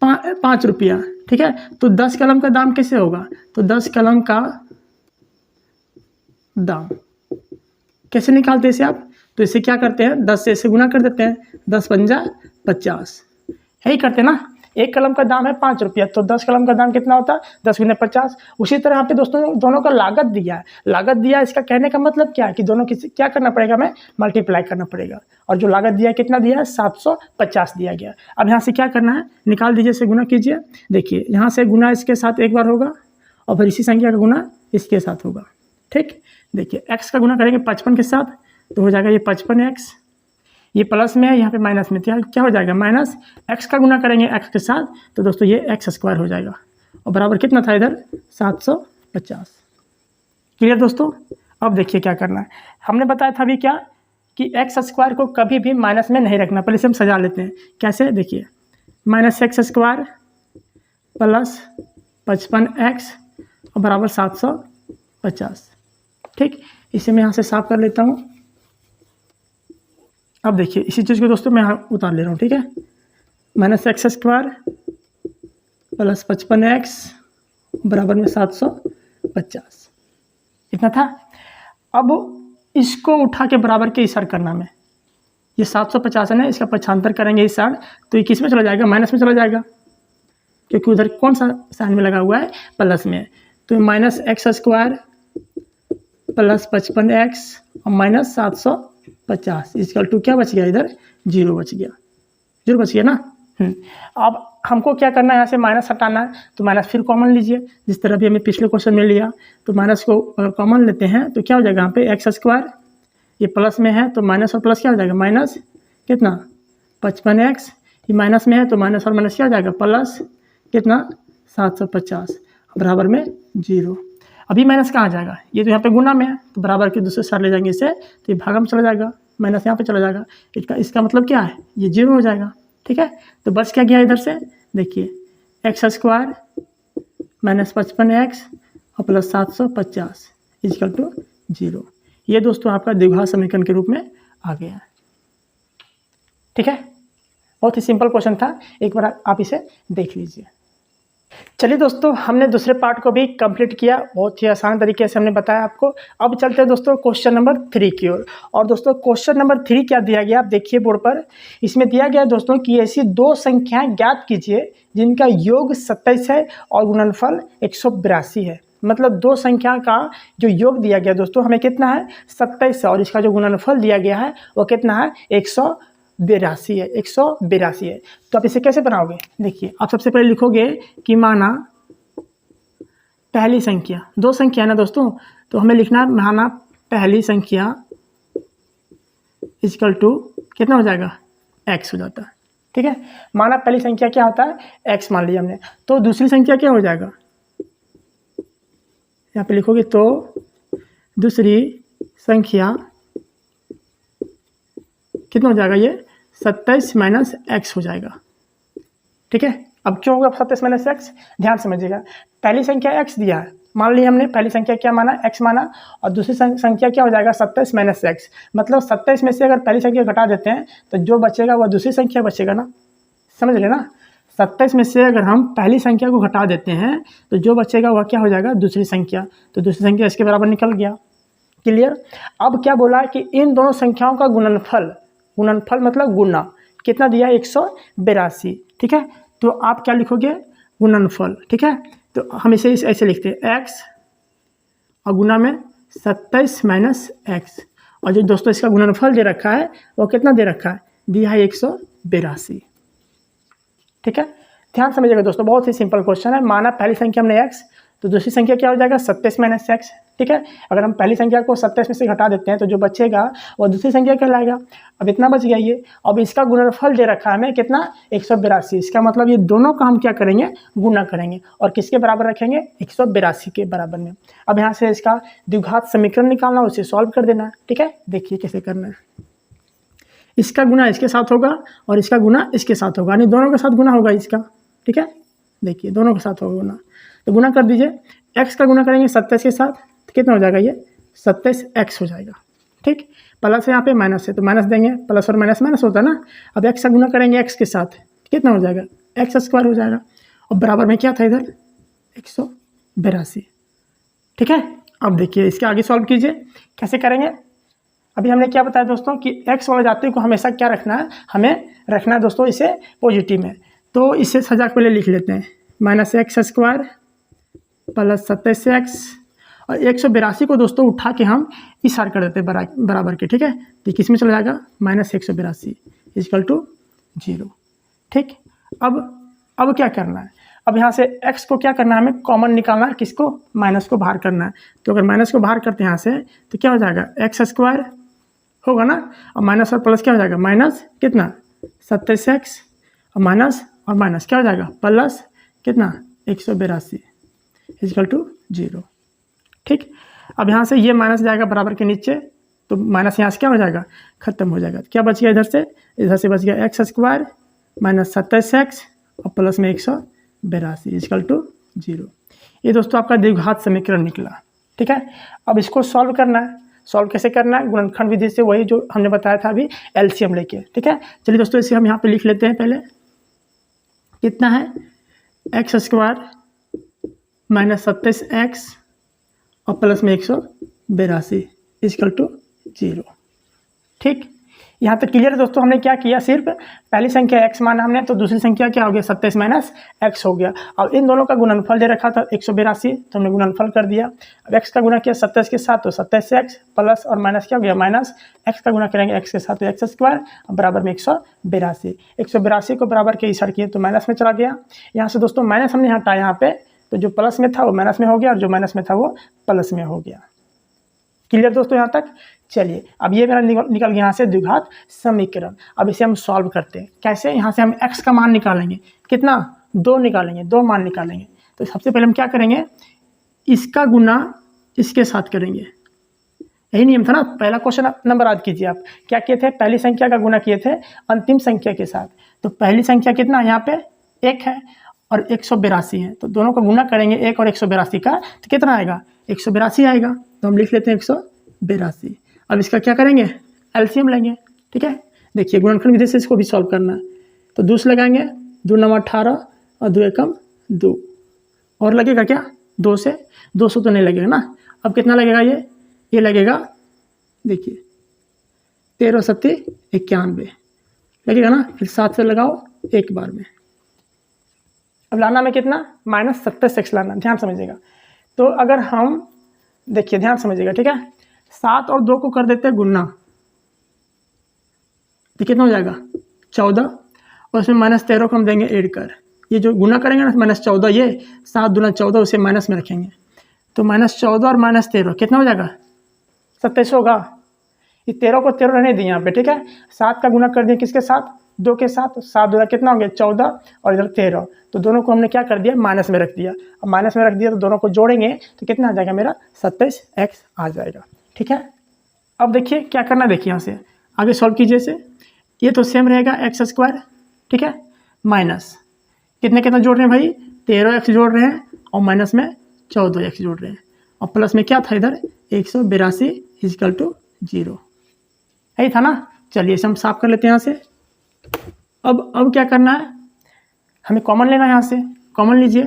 5 रुपया। ठीक है, तो 10 कलम का दाम कैसे होगा, तो 10 कलम का दाम कैसे निकालते हैं इसे आप, तो इसे क्या करते हैं, 10 से इसे गुना कर देते हैं, 10 पंजा 50, यही करते हैं ना। एक कलम का दाम है 5 रुपया, तो 10 कलम का दाम कितना होता है 10 गुने 50। उसी तरह यहाँ पे दोस्तों दोनों का लागत दिया है, लागत दिया है, इसका कहने का मतलब क्या है कि दोनों की क्या करना पड़ेगा, हमें मल्टीप्लाई करना पड़ेगा। और जो लागत दिया है कितना दिया है 750 दिया गया। अब यहाँ से क्या करना है, निकाल दीजिए, से गुना कीजिए। देखिए यहाँ से गुना इसके साथ एक बार होगा और फिर इसी संख्या का गुना इसके साथ होगा। ठीक, देखिए x का गुना करेंगे 55 के साथ तो हो जाएगा ये 55x, ये प्लस में है यहाँ पे माइनस में, क्या हो जाएगा माइनस। x का गुना करेंगे x के साथ तो दोस्तों ये x स्क्वायर हो जाएगा और बराबर कितना था इधर 750। क्लियर दोस्तों। अब देखिए क्या करना है, हमने बताया था अभी क्या कि x स्क्वायर को कभी भी माइनस में नहीं रखना। पहले से हम सजा लेते हैं, कैसे, देखिए -x स्क्वायर प्लस 55x और बराबर 750। ठीक, इसे मैं यहाँ से साफ कर लेता हूँ। अब देखिए इसी चीज़ को दोस्तों मैं यहाँ उतार ले रहा हूँ। ठीक है, -x स्क्वायर प्लस 55x बराबर में 750, इतना था। अब इसको उठा के बराबर के इस साइड करना में, ये 750 है ना, इसका 75 करेंगे इस साइड तो ये किस में चला जाएगा, माइनस में चला जाएगा, क्योंकि उधर कौन सा साइन में लगा हुआ है, प्लस में। तो -x स्क्वायर प्लस 55x और माइनस 750 इक्वल टू क्या बच गया, इधर 0 बच गया, 0 बच गया ना। अब हमको क्या करना है, यहाँ से माइनस हटाना है, तो माइनस फिर कॉमन लीजिए, जिस तरह भी हमें पिछले क्वेश्चन में लिया। तो माइनस को अगर कॉमन लेते हैं तो क्या हो जाएगा, यहाँ पे x स्क्वायर, ये प्लस में है तो माइनस और प्लस क्या हो जाएगा, माइनस कितना 55x, ये माइनस में है तो माइनस और माइनस क्या हो जाएगा, प्लस कितना 750 बराबर में 0। अभी माइनस कहाँ जाएगा, ये तो यहाँ पे गुना में है तो बराबर के दूसरे साइड ले जाएंगे इसे, तो ये भागा में चला जाएगा, माइनस यहाँ पे चला जाएगा। इसका मतलब क्या है, ये 0 हो जाएगा। ठीक है, तो बस क्या गया इधर से, देखिए x स्क्वायर माइनस 55x और प्लस 750 इक्वल टू 0। ये दोस्तों आपका द्विघात समीकरण के रूप में आ गया है। ठीक है, बहुत ही सिंपल क्वेश्चन था, एक बार आप इसे देख लीजिए। चलिए दोस्तों, हमने दूसरे पार्ट को भी कंप्लीट किया, बहुत ही आसान तरीके से हमने बताया आपको। अब चलते हैं दोस्तों क्वेश्चन नंबर 3 की ओर। और दोस्तों क्वेश्चन नंबर 3 क्या दिया गया, आप देखिए बोर्ड पर। इसमें दिया गया दोस्तों कि ऐसी दो संख्याएं ज्ञात कीजिए जिनका योग 27 है और गुणनफल 182 है। मतलब दो संख्या का जो योग दिया गया दोस्तों हमें कितना है 27 है, और इसका जो गुणनफल दिया गया है वो कितना है 182 है, 182 है। तो आप इसे कैसे बनाओगे, देखिए आप सबसे पहले लिखोगे कि माना पहली संख्या, दो संख्या है ना दोस्तों, तो हमें लिखना है माना पहली संख्या इक्वल टू कितना हो जाएगा x हो जाता है। ठीक है, माना पहली संख्या क्या होता है x मान लिया हमने, तो दूसरी संख्या क्या हो जाएगा, यहाँ पे लिखोगे तो दूसरी संख्या कितना हो जाएगा, ये 27 माइनस x हो जाएगा। ठीक है, अब क्यों होगा 27 माइनस x, ध्यान समझिएगा। पहली संख्या x दिया है, मान लिया हमने पहली संख्या क्या माना x माना, और दूसरी संख्या क्या हो जाएगा 27 माइनस x। मतलब 27 में से अगर पहली संख्या घटा देते हैं तो जो बचेगा वह दूसरी संख्या बचेगा ना, समझ रहे ना। 27 में से अगर हम पहली संख्या को घटा देते हैं तो जो बचेगा वह क्या हो जाएगा दूसरी संख्या, तो दूसरी संख्या इसके बराबर निकल गया। क्लियर। अब क्या बोला है कि इन दोनों संख्याओं का गुणनफल, गुणनफल मतलब गुना कितना दिया 182। ठीक है, तो आप क्या लिखोगे गुणनफल। ठीक है, तो हम इसे ऐसे लिखते हैं x और गुना में 27 माइनस x, और जो दोस्तों इसका गुणनफल दे रखा है वो कितना दे रखा है, दिया है 182। ठीक है, ध्यान समझिएगा दोस्तों, बहुत ही सिंपल क्वेश्चन है। माना पहली संख्या हमने x, तो दूसरी संख्या क्या हो जाएगा 27 माइनस x। ठीक है, अगर हम पहली संख्या को 27 में से घटा देते हैं तो जो बचेगा वो दूसरी संख्या कहलाएगा। अब इतना बच गया ये, अब इसका गुणनफल दे रखा है हमें कितना 182। इसका मतलब ये दोनों का हम क्या करेंगे गुना करेंगे, और किसके बराबर रखेंगे 182 के बराबर में। अब यहाँ से इसका द्विघात समीकरण निकालना, उसे सॉल्व कर देना। ठीक है, देखिए कैसे करना है। इसका गुना इसके साथ होगा और इसका गुना इसके साथ होगा, यानी दोनों के साथ गुना होगा इसका। ठीक है, देखिए दोनों के साथ होगा गुना, तो गुना कर दीजिए। x का गुना करेंगे 27 के साथ तो कितना हो जाएगा, ये 27x हो जाएगा। ठीक, प्लस यहाँ पे माइनस है तो माइनस देंगे, प्लस और माइनस माइनस होता है ना। अब x का गुना करेंगे x के साथ कितना हो जाएगा x स्क्वायर हो जाएगा, और बराबर में क्या था इधर 182। ठीक है, अब देखिए इसके आगे सॉल्व कीजिए, कैसे करेंगे। अभी हमने क्या बताया दोस्तों कि x वाले जाति को हमेशा क्या रखना है, हमें रखना है दोस्तों इसे पॉजिटिव में। तो इसे सजा के पहले लिख लेते हैं, -x² प्लस 27x, और 182 को दोस्तों उठा के हम इस साइड कर देते हैं बराबर के, ठीक है। तो किस में चला जाएगा, -182 इक्वल टू 0, ठीक। अब क्या करना है, अब यहाँ से x को क्या करना है, हमें कॉमन निकालना है, किसको, माइनस को बाहर करना है। तो अगर माइनस को बाहर करते हैं यहाँ से तो क्या हो जाएगा, x² होगा ना, और माइनस और प्लस क्या हो जाएगा, माइनस कितना 27x, और माइनस क्या हो जाएगा, प्लस कितना 182 इक्वल टू 0, ठीक। अब यहाँ से ये माइनस जाएगा बराबर के नीचे, तो माइनस यहाँ से क्या हो जाएगा, खत्म हो जाएगा। क्या बच गया इधर से बच गया x² माइनस 27x और प्लस में 182 इक्वल टू 0। ये दोस्तों आपका द्विघात समीकरण निकला, ठीक है। अब इसको सॉल्व करना है। सॉल्व कैसे करना है, गुणनखंड विधि से, वही जो हमने बताया था अभी, एलसीएम लेके, ठीक है। चलिए दोस्तों इसे हम यहाँ पे लिख लेते हैं। पहले कितना है, x² माइनस 27x और प्लस में 182 इक्वल टू 0, ठीक। यहाँ तक क्लियर है दोस्तों। हमने क्या किया, सिर्फ पहली संख्या x माना हमने, तो दूसरी संख्या क्या हो गया, 27 माइनस x हो गया। अब इन दोनों का गुणनफल दे रखा था 182, तो हमने गुणनफल कर दिया। अब x का गुणा किया 27 के साथ, तो 27x प्लस और माइनस क्या हो गया, माइनस x का गुणा करेंगे x के साथ, तो x² बराबर में 182 को बराबर के इशार किए तो माइनस में चला गया। यहाँ से दोस्तों माइनस हमने हटाया यहाँ पे, तो जो प्लस में था वो माइनस में हो गया, और जो माइनस में था वो प्लस में हो गया। क्लियर दोस्तों यहाँ तक। चलिए अब ये मेरा निकल गया यहाँ से द्विघात समीकरण। अब इसे हम सॉल्व करते हैं। कैसे, यहाँ से हम x का मान निकालेंगे, कितना, 2 निकालेंगे, 2 मान निकालेंगे। तो सबसे पहले हम क्या करेंगे, इसका गुना इसके साथ करेंगे। यही नियम था ना, पहला क्वेश्चन नंबर याद कीजिए आप। क्या किए थे, पहली संख्या का गुना किए थे अंतिम संख्या के साथ। तो पहली संख्या कितना, यहाँ पे 1 है और 182 है, तो दोनों का गुना करेंगे 1 और 182 का, तो कितना आएगा, 182 आएगा। तो हम लिख लेते हैं 182। अब इसका क्या करेंगे, एलसीएम लेंगे, ठीक है। देखिए गुणनखंड विधि से इसको भी सॉल्व करना है। तो 2 से लगाएंगे, 2 9 18 और 2 एकम 2, और लगेगा क्या, 2 से 200 तो नहीं लगेगा ना। अब कितना लगेगा, ये लगेगा, देखिए 13 7 91 लगेगा ना। फिर 7 से लगाओ एक बार में। अब लाना में कितना, -27x लाना, ध्यान समझिएगा। तो अगर हम देखिए, ध्यान समझिएगा, ठीक है। 7 और 2 को कर देते हैं गुना, तो कितना हो जाएगा, 14, और उसमें -13 को हम देंगे ऐड कर। ये जो गुना करेंगे ना, -14, ये 7 दूना 14, उसे माइनस में रखेंगे, तो -14 और -13 कितना हो जाएगा, 27 होगा। ये 13 को 13 रहने दिए यहाँ पे, ठीक है। 7 का गुना कर दिया किसके साथ, 2 के साथ, 7 दूना कितना हो गया, 14, और इधर 13, तो दोनों को हमने क्या कर दिया, माइनस में रख दिया। अब माइनस में रख दिया तो दोनों को जोड़ेंगे तो कितना आ जाएगा, मेरा 27x आ जाएगा, ठीक है। अब देखिए क्या करना, देखिए यहाँ से आगे सॉल्व कीजिए इसे। ये तो सेम रहेगा x², ठीक है, माइनस कितना जोड़ रहे हैं भाई, 13x जोड़ रहे हैं, और माइनस में 14x जोड़ रहे हैं, और प्लस में क्या था इधर, 182 इक्वल टू 0, यही था ना। चलिए इसे हम साफ कर लेते हैं यहाँ से। अब क्या करना है, हमें कॉमन लेना है। यहाँ से कॉमन लीजिए,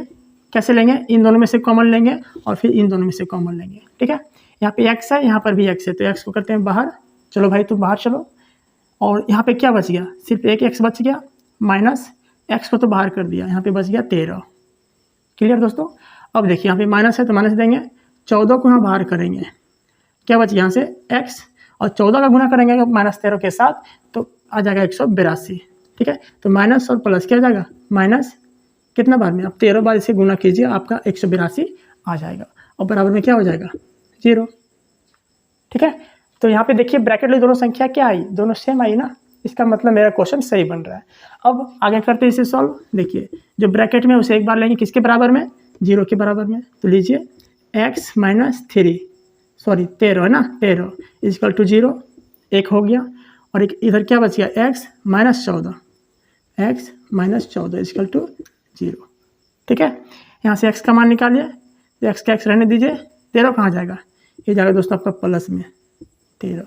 कैसे लेंगे, इन दोनों में से कॉमन लेंगे और फिर इन दोनों में से कॉमन लेंगे, ठीक है। यहाँ पे x है, यहाँ पर भी x है, तो x को करते हैं बाहर, चलो भाई तुम बाहर चलो। और यहाँ पे क्या बच गया, सिर्फ एक x बच गया, माइनस x को तो बाहर कर दिया, यहाँ पे बच गया 13। क्लियर दोस्तों। अब देखिए यहाँ पे माइनस है तो माइनस देंगे, 14 को यहाँ बाहर करेंगे, क्या बच गया यहाँ से x, और 14 का गुना करेंगे -13 के साथ, तो आ जाएगा 182, ठीक है। तो माइनस और प्लस क्या आ जाएगा, माइनस कितना बार में, आप 13 बार इसे गुना कीजिए, आपका 182 आ जाएगा, और बराबर में क्या हो जाएगा, 0, ठीक है। तो यहाँ पे देखिए ब्रैकेट में दोनों संख्या क्या आई, दोनों सेम आई ना, इसका मतलब मेरा क्वेश्चन सही बन रहा है। अब आगे करते हैं इसे सॉल्व। देखिए जो ब्रैकेट में उसे एक बार लेंगे, किसके बराबर में, 0 के बराबर में, तो लीजिए x - 3 सॉरी 13 है ना, 13 इक्वल टू 0, 1 हो गया, और एक इधर क्या बच गया, x - 14 इक्वल टू 0, ठीक है। यहाँ से x का मान निकालिए, तो x का x रहने दीजिए, 13 कहाँ जाएगा, ये जाएगा दोस्तों आपका प्लस में 13,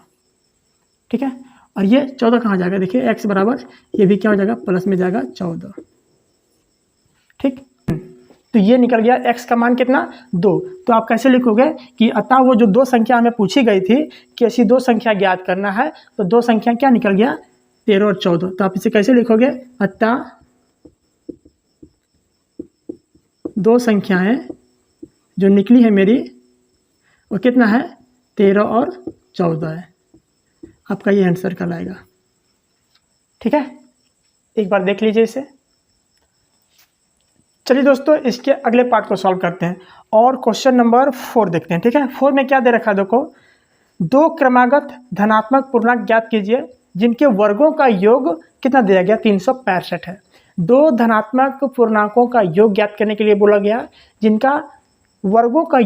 ठीक है। और ये 14 कहाँ जाएगा, देखिए x बराबर, ये भी क्या हो जाएगा, प्लस में जाएगा 14, ठीक। तो ये निकल गया x का मान कितना, 2। तो आप कैसे लिखोगे कि अतः वो जो 2 संख्या हमें पूछी गई थी कि ऐसी 2 संख्या ज्ञात करना है, तो 2 संख्या क्या निकल गया, 13 और 14। तो आप इसे कैसे लिखोगे, अतः दो संख्याएं जो निकली है मेरी वो कितना है, 13 और 14 है। आपका ये आंसर कहलाएगा। ठीक है, एक बार देख लीजिए इसे। चलिए दोस्तों, इसके अगले पार्ट को सॉल्व करते हैं और क्वेश्चन नंबर 4 देखते हैं। ठीक है, 4 में क्या दे रखा है, देखो, दो क्रमागत धनात्मक पूर्णांक ज्ञात कीजिए जिनके वर्गों का योग कितना दिया गया, 365 है। दो धनात्मक पूर्णांकों का योग ज्ञात करने के लिए बोला गया जिनका वर्गों का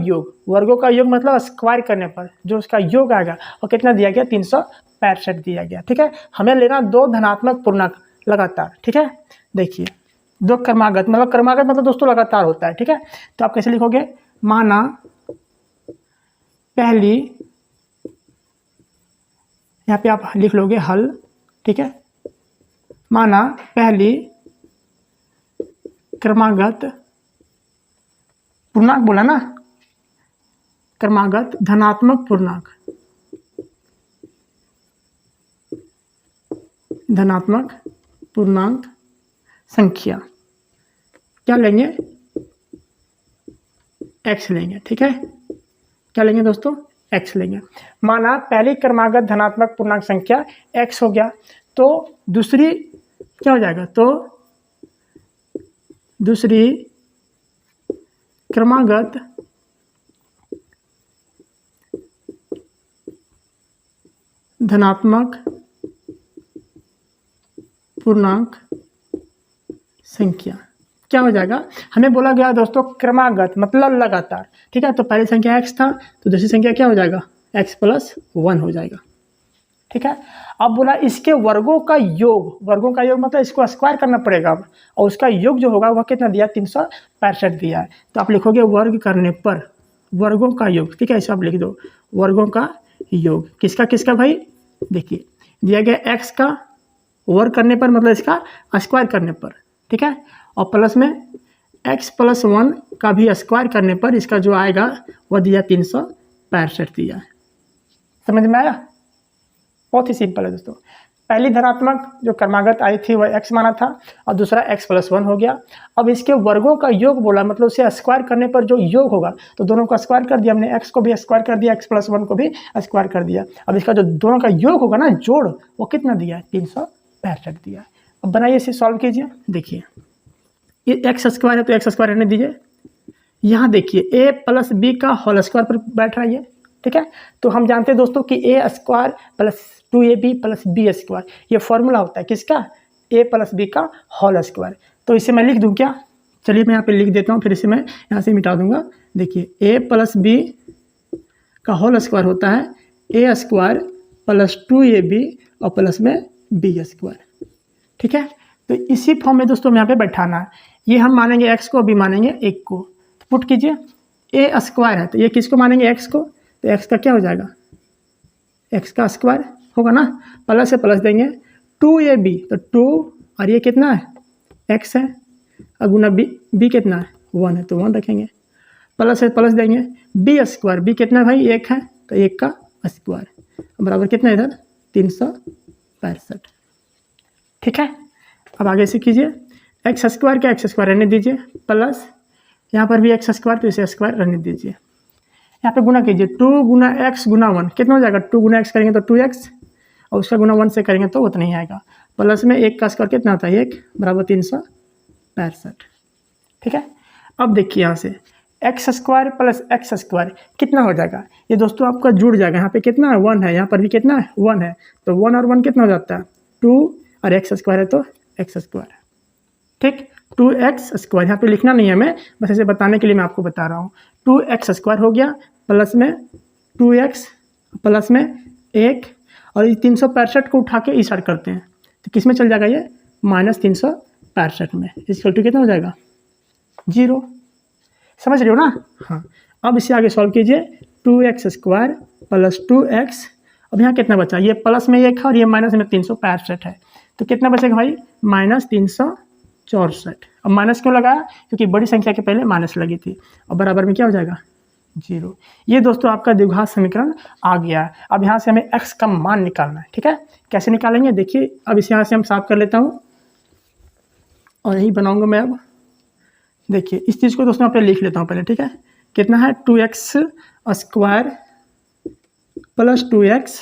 योग मतलब स्क्वायर करने पर जो उसका योग आएगा वो कितना दिया गया, 365 दिया गया। ठीक है, हमें लेना दो धनात्मक पूर्णांक लगातार। ठीक है, देखिए, दो क्रमागत मतलब दोस्तों लगातार होता है। ठीक है, तो आप कैसे लिखोगे, माना पहली, यहाँ पे आप लिख लोगे हल। ठीक है, माना पहली क्रमागत पूर्णांक बोला ना, क्रमागत धनात्मक पूर्णांक संख्या क्या लेंगे, x लेंगे। ठीक है, क्या लेंगे दोस्तों, x लेंगे। माना पहली क्रमागत धनात्मक पूर्णांक संख्या x हो गया, तो दूसरी क्या हो जाएगा, तो दूसरी क्रमागत धनात्मक पूर्णांक संख्या क्या हो जाएगा, हमें बोला गया दोस्तों क्रमागत मतलब लगातार। ठीक है, तो पहली संख्या x था तो दूसरी संख्या क्या हो जाएगा, x + 1 हो जाएगा। ठीक है, अब बोला इसके वर्गों का योग मतलब इसको स्क्वायर करना पड़ेगा अब, और उसका योग जो होगा वह कितना दिया, 365 दिया है। तो आप लिखोगे वर्ग करने पर वर्गों का योग। ठीक है, ऐसे आप लिख दो, वर्गों का योग किसका किसका भाई, देखिए दिया गया x का वर्ग करने पर मतलब इसका स्क्वायर करने पर। ठीक है, और प्लस में x + 1 का भी स्क्वायर करने पर इसका जो आएगा वह दिया 365 दिया है। समझ में आया, बहुत ही सिंपल है दोस्तों। पहली धनात्मक जो क्रमागत आई थी वह x माना था और दूसरा x + 1 हो गया। अब इसके वर्गों का योग बोला मतलब उसे स्क्वायर करने पर जो योग होगा, तो दोनों का स्क्वायर कर दिया हमने, x को भी स्क्वायर कर दिया, x + 1 को भी स्क्वायर कर दिया। अब इसका जो दोनों का योग होगा ना, जोड़, वो कितना दिया है, 365 दिया है। अब बनाइए, इसे सॉल्व कीजिए। देखिए ये x स्क्वायर है तो x स्क्वायर रहने दीजिए। यहाँ देखिए a + b का होल स्क्वायर पर बैठ रहा है ये। ठीक है, तो हम जानते हैं दोस्तों कि a² + 2ab + b², ये फॉर्मूला होता है किसका, a + b का होल स्क्वायर। तो इसे मैं लिख दूं क्या, चलिए मैं यहाँ पे लिख देता हूँ, फिर इसे मैं यहाँ से मिटा दूंगा। देखिए a + b का होल स्क्वायर होता है a² + 2ab और प्लस में b²। ठीक है, तो इसी फॉर्म में दोस्तों यहाँ पे बैठाना है। ये हम मानेंगे x को, b मानेंगे 1 को। तो पुट कीजिए, a² है तो ये किसको मानेंगे, x को, तो x का क्या हो जाएगा, x का स्क्वायर होगा ना, प्लस से प्लस देंगे, 2ab तो 2 और ये कितना है, x है, और गुना b कितना है, 1 है तो 1 रखेंगे, प्लस से प्लस देंगे, b² b कितना है भाई, 1 है तो 1 का स्क्वायर बराबर कितना है इधर, 365। ठीक है, अब आगे से कीजिए, x² का x² रहने दीजिए, प्लस यहाँ पर भी x² तो इसे स्क्वायर रहने दीजिए। यहाँ पे गुना कीजिए, 2 × x × 1 कितना हो जाएगा, 2 × x करेंगे तो 2x और उसका गुना 1 से करेंगे तो उतना ही आएगा, प्लस में 1 का स्क्वायर कितना होता है, 1 बराबर 365। ठीक है, अब देखिए यहाँ से x² + x² कितना हो जाएगा, ये दोस्तों आपका जुड़ जाएगा। यहाँ पे कितना है, 1 है, यहाँ पर भी कितना है, 1 है, तो 1 और 1 कितना हो जाता है, 2 और x² है तो x²। ठीक, 2x² यहाँ पे लिखना नहीं है मैं, बस ऐसे बताने के लिए मैं आपको बता रहा हूँ। 2x² हो गया, प्लस में 2x प्लस में 1 और ये 365 को उठा के इस साइड करते हैं तो किस में चल जाएगा, ये -365 में, इसका टू कितना हो जाएगा, 0। समझ रहे हो ना, हाँ। अब इसे आगे सॉल्व कीजिए, 2x² + 2x, अब यहाँ कितना बचा, ये प्लस में 1 है और ये माइनस में 365 है, तो कितना बचेगा भाई, -364। अब माइनस क्यों लगाया, क्योंकि बड़ी संख्या के पहले माइनस लगी थी, और बराबर में क्या हो जाएगा, 0। ये दोस्तों आपका द्विघात समीकरण आ गया है। अब यहाँ से हमें x का मान निकालना है। ठीक है, कैसे निकालेंगे, देखिए अब इसे यहाँ से हम साफ कर लेता हूँ और यही बनाऊँगा मैं अब। देखिए इस चीज़ को दोस्तों यहाँ पे लिख लेता हूँ पहले, ठीक है। कितना है 2x² प्लस 2x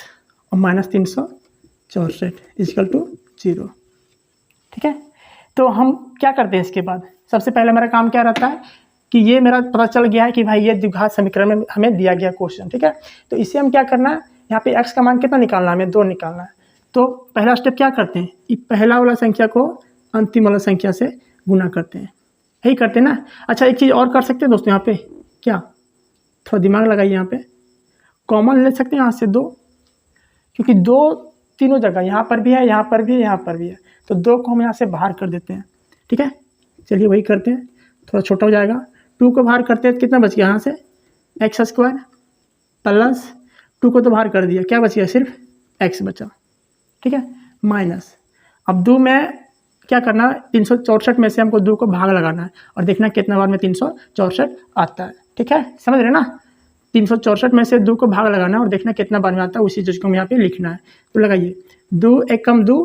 और माइनस 364 इक्वल टू 0, ठीक है। तो हम क्या करते हैं इसके बाद, सबसे पहले मेरा काम क्या रहता है कि ये मेरा पता चल गया है कि भाई ये द्विघात समीकरण में हमें दिया गया क्वेश्चन, ठीक है। तो इसे हम क्या करना है, यहाँ पे x का मान कितना निकालना है, हमें 2 निकालना है। तो पहला स्टेप क्या करते हैं, कि पहला वाला संख्या को अंतिम वाला संख्या से गुना करते हैं, यही करते हैं ना। अच्छा एक चीज़ और कर सकते हैं दोस्तों, यहाँ पे क्या, थोड़ा दिमाग लगाइए, यहाँ पे कॉमन ले सकते हैं यहाँ से 2, क्योंकि 2 तीनों जगह, यहाँ पर भी है, यहाँ पर भी है, यहाँ पर भी है, तो 2 को हम यहाँ से बाहर कर देते हैं, ठीक है। चलिए वही करते हैं, थोड़ा छोटा हो जाएगा। 2 को बाहर करते हैं, कितना बच गया यहाँ से x² प्लस 2 को तो बाहर कर दिया, क्या बच गया, सिर्फ x बचा, ठीक है, माइनस। अब 2 में क्या करना है, 364 में से हमको 2 को भाग लगाना है और देखना कितना बार में 364 आता है, ठीक है, समझ रहे ना। 364 में से 2 को भाग लगाना है और देखना कितना बार में आता है, उसी चीज़ को हम यहाँ पे लिखना है। तो लगाइए 2 1 कम 2,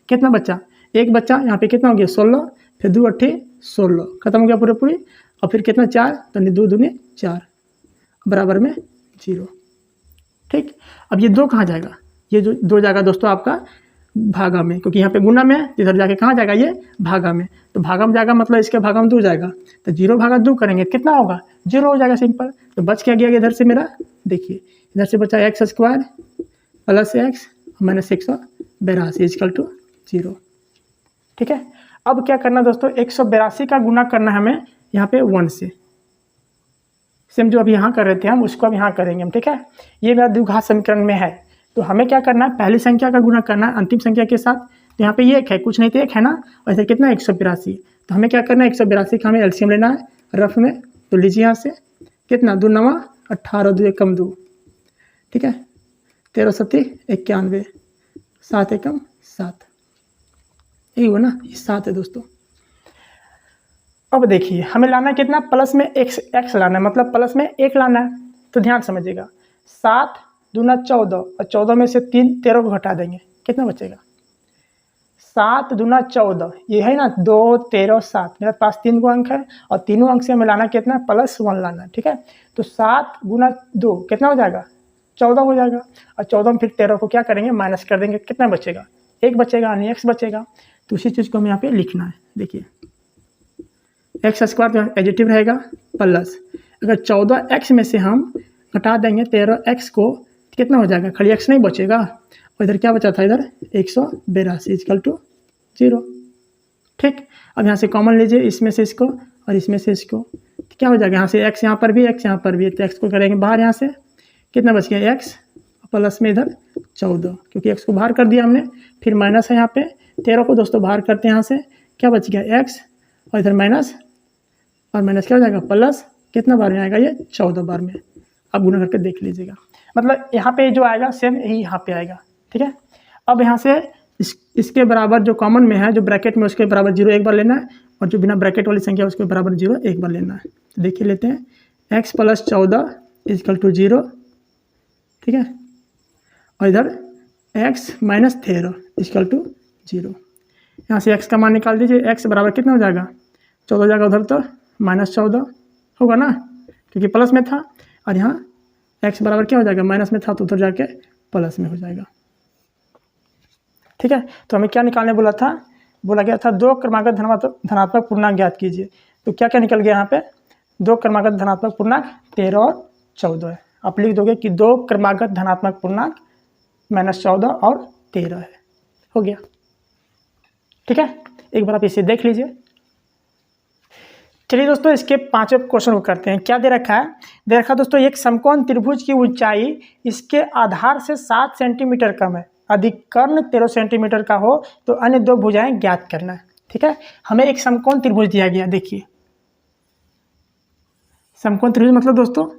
कितना बच्चा, 1 बच्चा, यहाँ पे कितना हो गया 16, फिर 2 8 16, खत्म हो गया पूरे पूरी, और फिर कितना 4, तो 2 दूनी 4 बराबर में 0, ठीक। अब ये 2 कहाँ जाएगा, ये जो 2 जाएगा दोस्तों आपका भागा में, क्योंकि यहाँ पे गुना में है, इधर जाके कहाँ जाएगा, ये भागा में, तो भागा में जाएगा मतलब इसके भागा में 2 जाएगा, तो 0 भागा 2 करेंगे कितना होगा, 0 हो जाएगा, सिंपल। तो बच क्या गया इधर से मेरा, देखिए इधर से बचा x² plus x minus 182 equal to 0, ठीक है। अब क्या करना दोस्तों, 182 का गुना करना है हमें यहाँ पे 1 से, सेम जो अभी यहाँ कर रहे थे हम उसको अब यहाँ करेंगे हम, ठीक है। ये मेरा द्विघात समीकरण में है, तो हमें क्या करना है, पहली संख्या का गुना करना है अंतिम संख्या के साथ। तो यहाँ पे ये 1 है, कुछ नहीं तो 1 है ना, वैसे कितना 182, तो हमें क्या करना है 182 का हमें एलसीएम लेना है रफ में। तो लीजिए यहाँ से कितना, 2 9 18, 2 1 कम 2, ठीक है, 13 7 91, 7 1 7, यही हुआ ना, ये 7 है दोस्तों। अब देखिए हमें लाना है कितना, प्लस में x लाना है, मतलब प्लस में 1 लाना है। तो ध्यान समझिएगा, 7 दूना 14, और 14 में से 13 को घटा देंगे, कितना बचेगा, 7 दूना 14, ये है ना 2 13 7, मेरे पास 3 गो अंक है, और तीनों अंक से हमें लाना कितना, +1 लाना है, ठीक है। तो 7 गुना 2 कितना हो जाएगा, 14 हो जाएगा, और 14 में फिर 13 को क्या करेंगे, माइनस कर देंगे, कितना बचेगा, 1 बचेगा, यानी x बचेगा। तो उसी चीज़ को हमें यहाँ पे लिखना है, देखिए x² तो एडिटिव रहेगा, प्लस अगर 14x में से हम घटा देंगे 13x को, कितना हो जाएगा, खाली x नहीं बचेगा, और इधर क्या बचा था, इधर 182 इक्वल टू 0, ठीक। अब यहाँ से कॉमन लीजिए, इसमें से इसको और इसमें से इसको, तो क्या हो जाएगा, यहाँ से x यहाँ पर भी, x यहाँ पर भी, तो x को करेंगे बाहर, यहाँ से कितना बच गया x, प्लस में इधर 14, क्योंकि x को बाहर कर दिया हमने, फिर माइनस है यहाँ पे, 13 को दोस्तों बाहर करते हैं यहाँ से, क्या बच गया x, और इधर माइनस, और माइनस क्या हो जाएगा, प्लस, कितना बार में आएगा, ये 14 बार में। अब गुना करके देख लीजिएगा, मतलब यहाँ पे जो आएगा सेम यही यहाँ पे आएगा, ठीक है। अब यहाँ से इसके बराबर जो कॉमन में है, जो ब्रैकेट में, उसके बराबर 0 एक बार लेना है, और जो बिना ब्रैकेट वाली संख्या उसके बराबर 0 एक बार लेना है। तो देखिए लेते हैं x + 14 इक्वल टू 0, ठीक है, और इधर x - 13 इक्वल टू 0। यहाँ से x का मान निकाल दीजिए, x बराबर कितना हो जाएगा, 14 जाएगा उधर, तो -14 होगा ना, क्योंकि प्लस में था, और यहाँ x बराबर क्या हो जाएगा, माइनस में था, तो उधर जाके प्लस में हो जाएगा, ठीक है। तो हमें क्या निकालने बोला था, बोला गया था 2 क्रमागत धनात्मक पूर्णांक ज्ञात कीजिए। तो क्या क्या निकल गया यहाँ पे, 2 क्रमागत धनात्मक पूर्णांक 13 और 14 है। आप लिख दोगे कि 2 क्रमागत धनात्मक पूर्णांक -14 और 13 है, हो गया, ठीक है। एक बार आप इसे देख लीजिए। चलिए दोस्तों इसके 5वें क्वेश्चन को करते हैं। क्या दे रखा है, दे रखा दोस्तों, एक समकोण त्रिभुज की ऊंचाई इसके आधार से 7 सेंटीमीटर कम है, अधिकर्ण 13 सेंटीमीटर का हो तो अन्य 2 भुजाएं ज्ञात करना है, ठीक है। हमें एक समकोण त्रिभुज दिया गया, देखिए समकोण त्रिभुज मतलब दोस्तों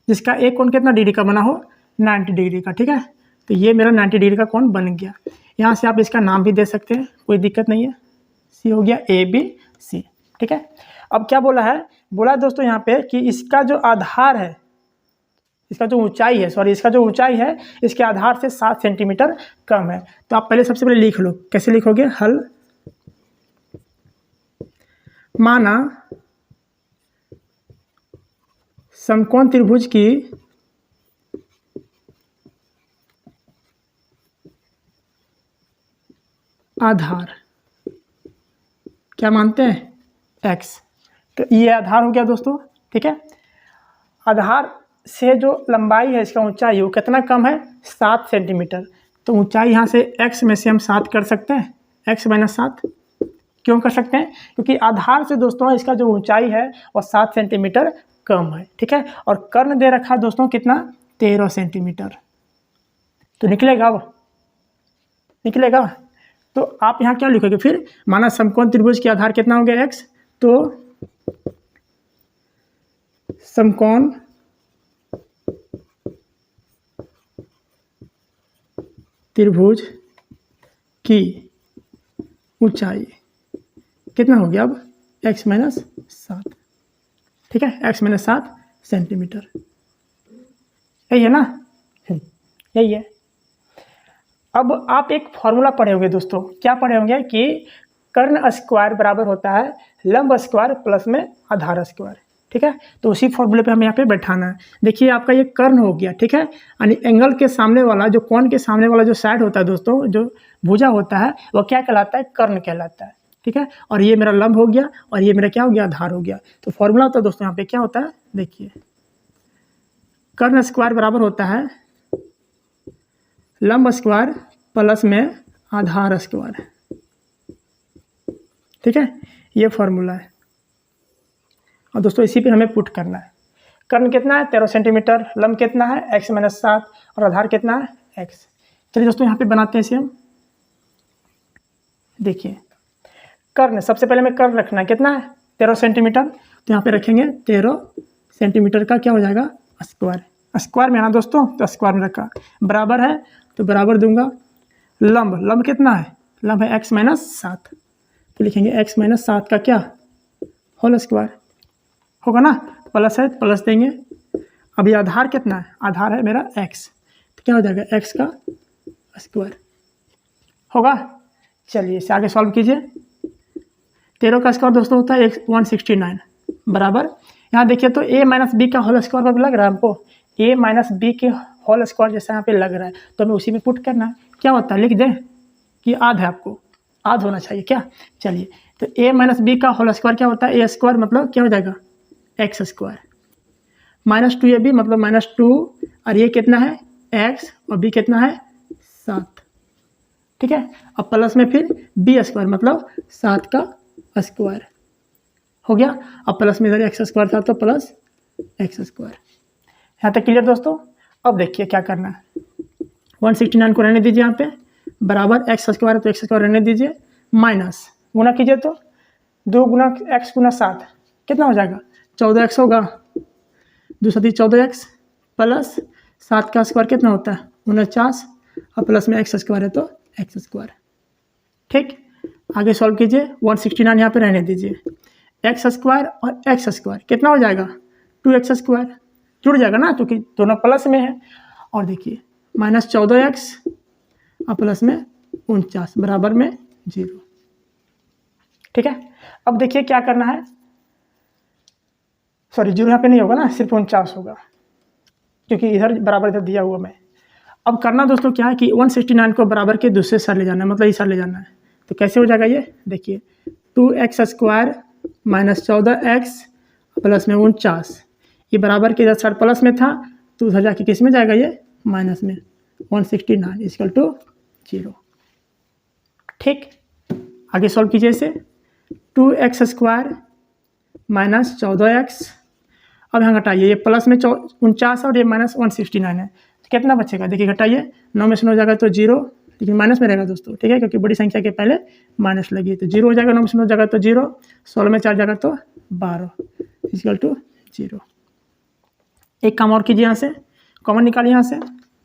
जिसका एक कोण कितना डिग्री का बना हो, 90 डिग्री का, ठीक है। तो ये मेरा 90 डिग्री का कोण बन गया। यहाँ से आप इसका नाम भी दे सकते हैं, कोई दिक्कत नहीं है, सी हो गया, ABC, ठीक है। अब क्या बोला है, बोला है दोस्तों यहाँ पे कि इसका जो आधार है, इसका जो ऊंचाई है, सॉरी इसका जो ऊंचाई है इसके आधार से 7 सेंटीमीटर कम है। तो आप पहले सबसे पहले लिख लो, कैसे लिखोगे, हल माना समकोण त्रिभुज की आधार क्या मानते हैं, x। तो ये आधार हो गया दोस्तों, ठीक है। आधार से जो लंबाई है इसका ऊंचाई वो कितना कम है, 7 सेंटीमीटर। तो ऊंचाई यहाँ से x में से हम 7 कर सकते हैं, x माइनस 7। क्यों कर सकते हैं, क्योंकि आधार से दोस्तों इसका जो ऊंचाई है वो 7 सेंटीमीटर कम है, ठीक है। और कर्ण दे रखा दोस्तों कितना, 13 सेंटीमीटर। तो निकलेगा वो, निकलेगा। तो आप यहाँ क्या लिखोगे फिर, माना समकोण त्रिभुज के आधार कितना हो गया, x। तो समकोण त्रिभुज की ऊंचाई कितना हो गया अब, x माइनस 7, ठीक है, x माइनस 7 सेंटीमीटर। यही है ना, यही है। अब आप एक फॉर्मूला पढ़े होंगे दोस्तों, क्या पढ़े होंगे कि कर्ण स्क्वायर बराबर होता है लंब स्क्वायर प्लस में आधार स्क्वायर, ठीक है। तो उसी फॉर्मूले पे हमें यहाँ पे बैठाना है। देखिए आपका ये कर्ण हो गया, ठीक है, यानी एंगल के सामने वाला, जो कोण के सामने वाला जो साइड होता है दोस्तों, जो भुजा होता है वो क्या कहलाता है, कर्ण कहलाता है, ठीक है। और ये मेरा लंब हो गया और ये मेरा क्या हो गया, आधार हो गया। तो फॉर्मूला होता है दोस्तों यहाँ पे क्या होता है, देखिए कर्ण स्क्वायर बराबर होता है लंब स्क्वायर प्लस में आधार स्क्वायर, ठीक है, ये फॉर्मूला है। और दोस्तों इसी पे हमें पुट करना है। कर्ण कितना है, 13 सेंटीमीटर, लंब कितना है, x माइनस 7, और आधार कितना है, x। चलिए दोस्तों यहाँ पे बनाते हैं इसे हम। देखिए कर्ण, सबसे पहले हमें कर्ण रखना है, कितना है, 13 सेंटीमीटर। तो यहाँ पे रखेंगे 13 सेंटीमीटर का क्या हो जाएगा, स्क्वायर। स्क्वायर में आना दोस्तों, तो स्क्वायर में रखा, बराबर है तो बराबर दूंगा। लंब, लंब कितना है, लंब है x माइनस 7, तो लिखेंगे x माइनस 7 का क्या, होल स्क्वायर होगा ना, प्लस है प्लस देंगे। अभी आधार कितना है, आधार है मेरा x, तो क्या हो जाएगा, x का स्क्वायर होगा। चलिए इसे आगे सॉल्व कीजिए। 13 का स्क्वायर दोस्तों होता है 169, बराबर, यहाँ देखिए तो a माइनस बी का होल स्क्वायर पर लग रहा है हमको, a माइनस बी के होल स्क्वायर जैसा यहाँ पे लग रहा है, तो हमें उसी में पुट करना है। क्या होता है, लिख दें कि आध है, आपको आध होना चाहिए क्या। चलिए तो a माइनस बी का होल स्क्वायर क्या होता है, a स्क्वायर मतलब क्या हो जाएगा, एक्स स्क्वायर, माइनस 2ab मतलब माइनस 2, और ये कितना है x, और b कितना है 7, ठीक है। अब प्लस में फिर b स्क्वायर मतलब 7 का स्क्वायर हो गया। अब प्लस में इधर एक्स स्क्वायर था तो प्लस एक्स स्क्वायर। यहाँ तक क्लियर दोस्तों। अब देखिए क्या करना है, 169 को रहने दीजिए यहाँ पे, बराबर एक्स स्क्वायर है तो एक्स स्क्वायर रहने दीजिए, माइनस गुना कीजिए तो 2 गुना एक्स गुना 7 कितना हो जाएगा, 14x होगा, 2 7 14x, प्लस 7 का स्क्वायर कितना होता है 49, और प्लस में एक्स स्क्वायर है तो एक्स स्क्वायर, ठीक। आगे सॉल्व कीजिए, 169 यहाँ पे रहने दीजिए, एक्स स्क्वायर और एक्स स्क्वायर कितना हो जाएगा, 2x स्क्वायर, जुड़ जाएगा ना, क्योंकि दोनों प्लस में है। और देखिए माइनस 14x और प्लस में 49 बराबर में 0, ठीक है। अब देखिए क्या करना है, सॉरी 0 यहाँ पे नहीं होगा ना, सिर्फ 49 होगा, क्योंकि इधर बराबर इधर दिया हुआ मैं। अब करना दोस्तों क्या है कि 169 को बराबर के दूसरे साइड ले जाना है, मतलब इस साइड ले जाना है। तो कैसे हो जाएगा ये, देखिए 2x square minus 14x plus में 49, ये बराबर के इधर साइड प्लस में था तो उधर जाके किस में जाएगा, ये माइनस में, 169 इक्वल टू 0, ठीक। आगे सॉल्व कीजिए इसे, 2x स्क्वायर माइनस 14x, अब यहाँ घटाइए, ये प्लस में 49 और ये माइनस 169 है, तो कितना बचेगा, देखिए घटाइए, 9 में से 9 हो जाएगा तो 0, लेकिन माइनस में रहेगा दोस्तों, ठीक है, क्योंकि बड़ी संख्या के पहले माइनस लगी, तो 0 हो जाएगा, 9 में से 9 जाएगा तो 0, 16 में 4 जाएगा तो 12 इक्वल टू 0। एक काम और कीजिए, यहाँ से कॉमन निकालिए, यहाँ से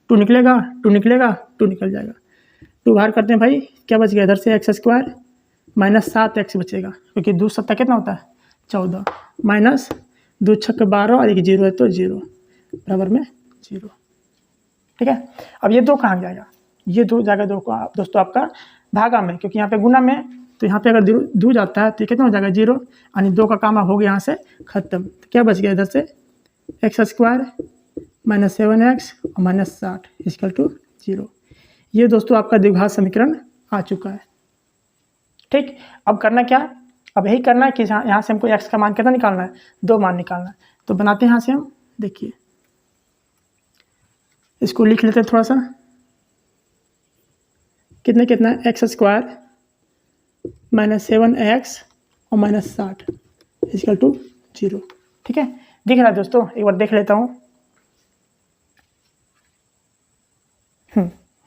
2 निकलेगा, 2 निकलेगा, 2 निकल जाएगा, 2 बाहर करते हैं भाई, क्या बच गया, इधर से एक्स स्क्वायर माइनस 7x बचेगा, क्योंकि 2 7 कितना होता है 14, माइनस 2 6 12 और एक 0 है तो 0 बराबर में 0, ठीक है। अब ये 2 कहाँ जाएगा, ये 2 जाएगा दोस्तों आपका भागा में, क्योंकि यहाँ पे गुना में, तो यहाँ पे अगर 2 जाता है तो कितना हो जाएगा 0, यानी 2 का काम हो गया यहाँ से खत्म। तो क्या बच गया इधर से एक्स स्क्वायर माइनस 7x और माइनस 60 इक्वल टू 0। ये दोस्तों आपका द्विघात समीकरण आ चुका है। ठीक, अब करना क्या, अब यही करना है कि यहाँ से हमको x का मान कितना निकालना है, 2 मान निकालना है। तो बनाते हैं यहाँ से हम, देखिए इसको लिख लेते हैं थोड़ा सा, कितना कितना है, एक्स स्क्वायर माइनस 7x और माइनस 60 इक्वल टू 0। ठीक है, दिख रहा है दोस्तों, एक बार देख लेता हूँ।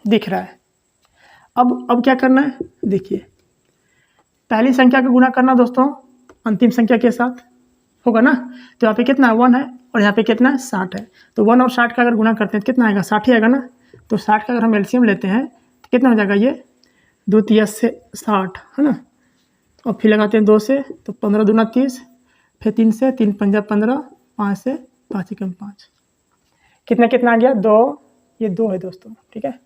दिख रहा है। अब क्या करना है, देखिए पहली संख्या का गुणा करना दोस्तों अंतिम संख्या के साथ, होगा ना। तो यहाँ पे कितना है, 1 है और यहाँ पे कितना है, 60 है। तो 1 और 60 का अगर गुणा करते हैं तो कितना आएगा, 60 ही आएगा ना। तो 60 का अगर हम एलसीएम लेते हैं तो कितना हो जाएगा, ये 2 तिया से 60 है ना, और फिर लगाते हैं 2 से, तो 15 दूना 30, फिर 3 से, 3 पंजा 15, 5 से, 5 एकम 5, कितना कितना आ गया, 2, ये 2 है दोस्तों। ठीक है,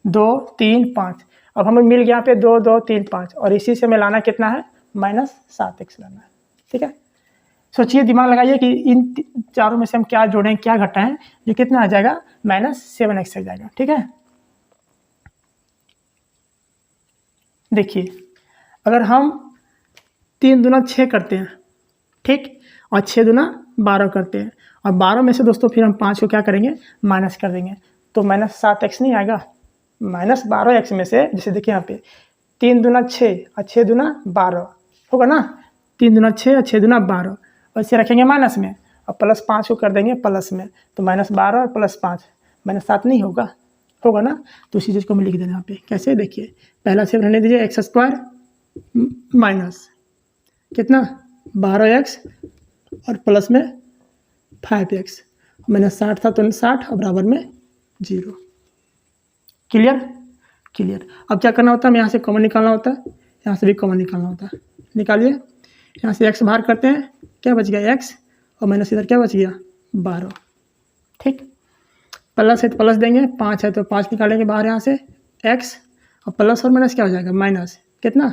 2 3 5, अब हमें मिल गया यहाँ पे 2 2 3 5, और इसी से हमें लाना कितना है, माइनस 7x लाना है। ठीक है, सोचिए, दिमाग लगाइए कि इन चारों में से हम क्या जोड़ें क्या घटाएं, ये कितना आ जाएगा, माइनस 7x आ जाएगा। ठीक है, देखिए अगर हम 3 दूना 6 करते हैं, ठीक, और 6 दूना 12 करते हैं, और 12 में से दोस्तों फिर हम 5 को क्या करेंगे, माइनस कर देंगे, तो माइनस 7x नहीं आएगा। माइनस 12x में से, जैसे देखिए यहाँ पे 3 दूना 6 और 6 दूना 12 होगा ना, 3 दूना 6 और 6 दूना 12, और इसे रखेंगे माइनस में, और प्लस 5 को कर देंगे प्लस में, तो माइनस 12 और प्लस 5 माइनस 7 नहीं होगा, होगा ना। तो इसी चीज़ को हम लिख देना यहाँ पे, कैसे, देखिए पहला से रहने दीजिए, एक्स स्क्वायर माइनस कितना 12x और प्लस में 5x, माइनस 60 था तो 60 और बराबर में 0। Clear, clear. अब क्या करना होता है, हमें यहाँ से कॉमन निकालना होता है, यहाँ से भी कॉमन निकालना होता है। निकालिए, यहाँ से x बाहर करते हैं, क्या बच गया x, और माइनस इधर क्या बच गया 12। ठीक, प्लस है तो प्लस देंगे, 5 है तो 5 निकालेंगे बाहर यहाँ से x, और प्लस और माइनस क्या हो जाएगा, माइनस कितना,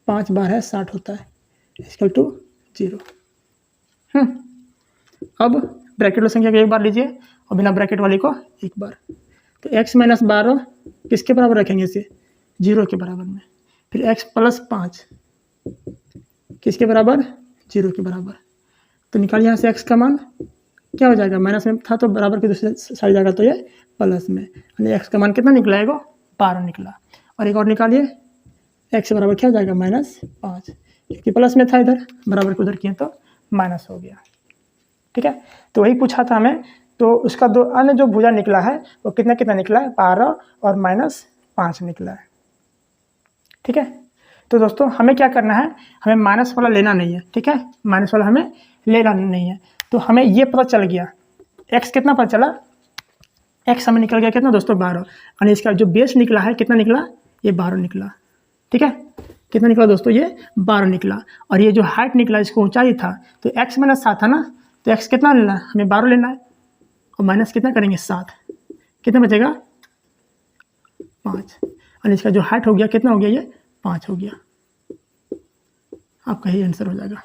5 बार है 60 होता है, इक्वल टू 0। अब ब्रैकेट वाली संख्या को एक बार लीजिए और बिना ब्रैकेट वाली को एक बार, तो x माइनस 12 किसके बराबर रखेंगे, इसे 0 के बराबर में, फिर x प्लस 5 किसके बराबर, 0 के बराबर। तो निकालिए यहाँ से x का मान क्या हो जाएगा, माइनस में था तो बराबर की दूसरी साइड जाएगा, तो ये प्लस में, यानी x का मान कितना निकला है, 12 निकला। और एक और निकालिए, x बराबर क्या हो जाएगा, माइनस 5, क्योंकि प्लस में था इधर, बराबर को उधर किए तो माइनस हो गया। ठीक है, तो वही पूछा था हमें, तो उसका दो अन्य जो भुजा निकला है वो कितना कितना निकला है, 12 और माइनस 5 निकला है। ठीक है, तो दोस्तों हमें क्या करना है, हमें माइनस वाला लेना नहीं है। ठीक है, माइनस वाला हमें लेना नहीं है। तो हमें ये पता चल गया, x कितना पता चला, x हमें निकल गया कितना दोस्तों, 12, यानी इसका जो बेस निकला है कितना निकला, ये 12 निकला। ठीक है, कितना निकला दोस्तों, ये 12 निकला। और ये जो हाइट निकला, इसको ऊंचाई था, तो x माइनस 7 था ना, तो x कितना लेना है, हमें 12 लेना है, और माइनस कितना करेंगे 7, कितना बचेगा 5, और इसका जो हाइट हो गया कितना हो गया, ये 5 हो गया। आपका ही आंसर हो जाएगा।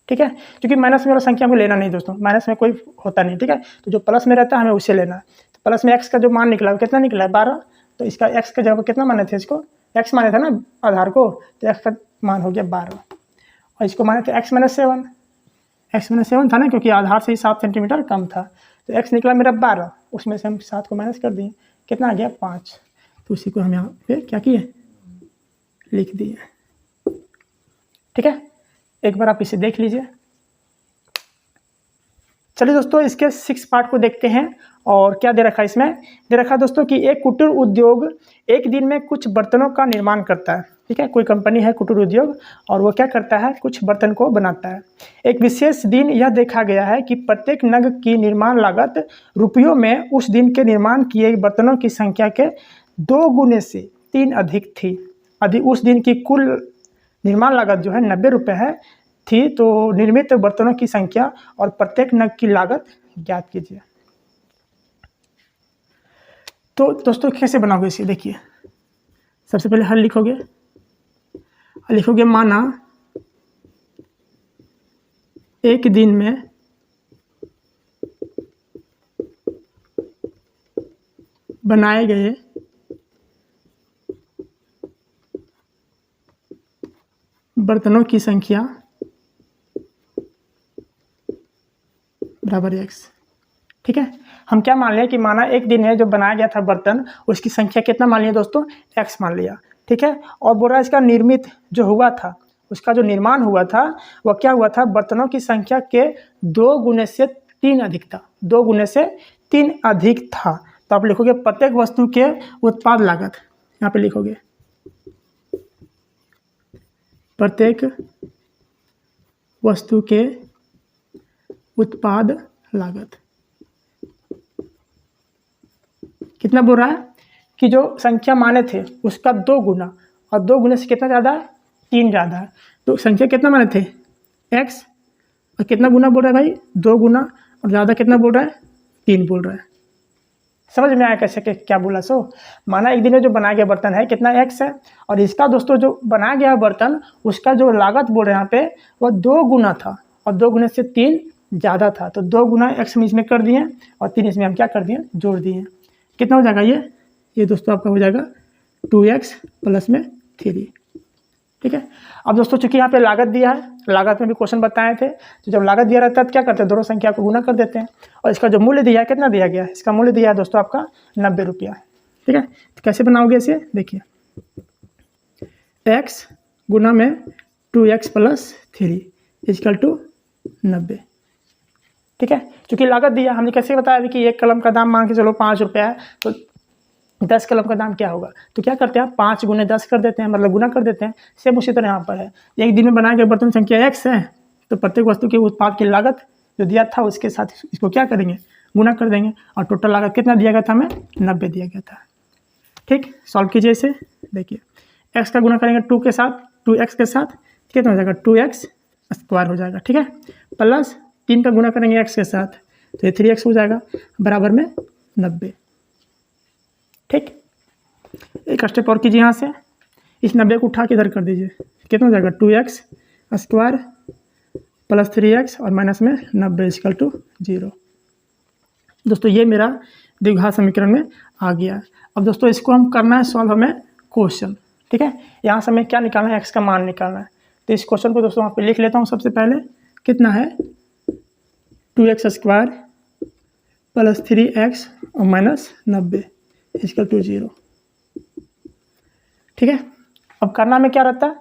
ठीक है, क्योंकि माइनस में वाला संख्या को लेना नहीं दोस्तों, माइनस में कोई होता नहीं। ठीक है, तो जो प्लस में रहता है हमें उसे लेना है। तो प्लस में x का जो मान निकला वो कितना निकला है, 12, तो इसका x का जगह पर कितना माने थे, इसको x माने था ना आधार को, तो x का मान हो गया 12, और इसको माने थे x माइनस 7, x माइनस 7 था ना, क्योंकि आधार से ही 7 सेंटीमीटर कम था, तो x निकला मेरा 12, उसमें से हम 7 को माइनस कर दिए, कितना आ गया 5, तो उसी को हम यहाँ पे क्या किए, लिख दिए। ठीक है, एक बार आप इसे देख लीजिए। चलिए दोस्तों, इसके 6 पार्ट को देखते हैं। और क्या दे रखा है इसमें, दे रखा है दोस्तों कि एक कुटीर उद्योग एक दिन में कुछ बर्तनों का निर्माण करता है। ठीक है, कोई कंपनी है कुटीर उद्योग, और वो क्या करता है, कुछ बर्तन को बनाता है। एक विशेष दिन यह देखा गया है कि प्रत्येक नग की निर्माण लागत रुपयों में उस दिन के निर्माण किए बर्तनों की संख्या के 2 गुने से 3 अधिक थी। यदि उस दिन की कुल निर्माण लागत जो है 90 रुपये है थी, तो निर्मित बर्तनों की संख्या और प्रत्येक नग की लागत ज्ञात कीजिए। तो दोस्तों कैसे बनाओगे इसे, देखिए सबसे पहले हल लिखोगे, माना एक दिन में बनाए गए बर्तनों की संख्या बराबर x। ठीक है, हम क्या मान लिया कि माना एक दिन है जो बनाया गया था बर्तन, उसकी संख्या कितना मान लिया दोस्तों, x मान लिया। ठीक है, और बोल रहा है इसका निर्मित जो हुआ था, उसका जो निर्माण हुआ था वह क्या हुआ था, बर्तनों की संख्या के 2 गुने से 3 अधिक था, 2 गुने से 3 अधिक था। तो आप लिखोगे प्रत्येक वस्तु के उत्पाद लागत, यहाँ पे लिखोगे प्रत्येक वस्तु के उत्पाद लागत। कितना बोल रहा है कि जो संख्या माने थे उसका 2 गुना, और 2 गुने से कितना ज़्यादा है, 3 ज़्यादा है। तो संख्या कितना माने थे, x, और कितना गुना बोल रहा है भाई, 2 गुना, और ज़्यादा कितना बोल रहा है, 3 बोल रहा है। समझ में आया कैसे क्या बोला सो। माना एक दिन में जो बनाया गया बर्तन है कितना x है, और इसका दोस्तों जो बनाया गया बर्तन उसका जो लागत बोल रहे हैं यहाँ पे वह 2 गुना था, और 2 गुने से 3 ज़्यादा था। तो 2 गुना x हम इसमें कर दिए और 3 इसमें हम क्या कर दिए, जोड़ दिए। कितना हो जाएगा ये दोस्तों आपका हो जाएगा 2x प्लस में 3। ठीक है, अब दोस्तों चूंकि यहाँ पे लागत दिया है, लागत में भी क्वेश्चन बताए थे, तो जब लागत दिया रहता है तो क्या करते हैं, दोनों संख्या को गुना कर देते हैं। और इसका जो मूल्य दिया है कितना दिया गया है, इसका मूल्य दिया है दोस्तों आपका 90 रुपया। ठीक है, तो कैसे बनाओगे इसे, देखिए x गुना में 2x प्लस 3 इक्वल टू 90। ठीक है, चूँकि लागत दिया, हमने कैसे बताया कि एक कलम का दाम मान के चलो 5 रुपया है, तो 10 कलम का दाम क्या होगा, तो क्या करते हैं 5 गुने 10 कर देते हैं, मतलब गुना कर देते हैं। सेम उसी तरह यहाँ पर है, एक दिन में बनाए गए बर्तन संख्या x है, तो प्रत्येक वस्तु के उत्पाद की लागत जो दिया था उसके साथ इसको क्या करेंगे, गुना कर देंगे, और टोटल लागत कितना दिया गया था हमें, 90 दिया गया था। ठीक, सॉल्व कीजिए इसे, देखिए x का गुना करेंगे 2 के साथ, 2x के साथ, कितना हो जाएगा 2x स्क्वायर हो जाएगा। ठीक है, प्लस 3 का गुना करेंगे x के साथ, तो ये 3x हो जाएगा, बराबर में 90। ठीक, एक स्टेप और कीजिए, यहाँ से इस 90 को उठा के इधर कर दीजिए, कितना हो जाएगा 2x स्क्वायर प्लस 3x और माइनस में 90 इक्वल टू 0। दोस्तों ये मेरा द्विघात समीकरण में आ गया। अब दोस्तों इसको हम करना है सॉल्व हमें क्वेश्चन। ठीक है, यहाँ से हमें क्या निकालना है, x का मान निकालना है। तो इस क्वेश्चन को दोस्तों यहाँ पे लिख लेता हूँ। सबसे पहले कितना है 2x स्क्वायर प्लस 3x और माइनस 90 इक्वल टू 0। ठीक है, अब करना में क्या रहता है,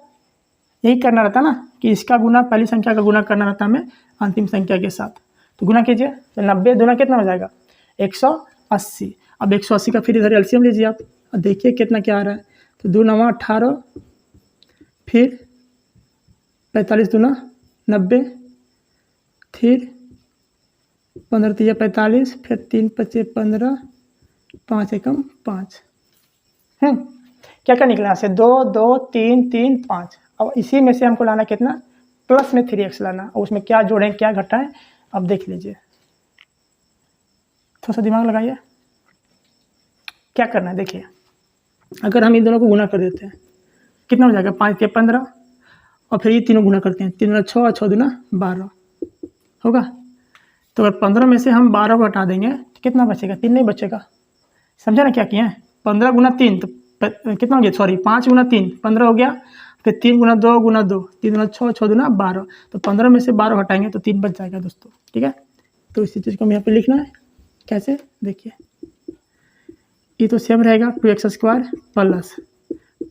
यही करना रहता है ना कि इसका गुना पहली संख्या का गुना करना रहता है हमें अंतिम संख्या के साथ। तो गुना कीजिए, तो 90 दूना कितना हो जाएगा 180। अब 180 का फिर इधर एलसीएम लीजिए आप, और देखिए कितना क्या आ रहा है। तो 2 9 18, फिर 45 दूना 90, फिर 15 3 45, फिर 3 5 15, 5 एकम 5। क्या क्या निकला से 2 2 3 3 5। अब इसी में से हमको लाना कितना, प्लस में 3x लाना, और उसमें क्या जोड़ें क्या घटाएं अब देख लीजिए, थोड़ा सा दिमाग लगाइए क्या करना है। देखिए अगर हम इन दोनों को गुना कर देते हैं कितना हो जाएगा 5 3 15, और फिर ये तीनों गुना करते हैं, 3 6 और 6 दूना 12 होगा। तो अगर 15 में से हम 12 को हटा देंगे तो कितना बचेगा, 3 नहीं बचेगा। समझा ना क्या किए हैं, 15 गुना 3 तो कितना हो गया, सॉरी 5 गुना 3 15 हो गया, फिर 3 गुना 2 गुना 2 3 गुना 6 6 दूना 12, तो 15 में से 12 हटाएंगे तो 3 बच जाएगा दोस्तों। ठीक है, तो इसी चीज़ को हम यहाँ पे लिखना है कैसे, देखिए ये तो सेम रहेगा 2x स्क्वायर प्लस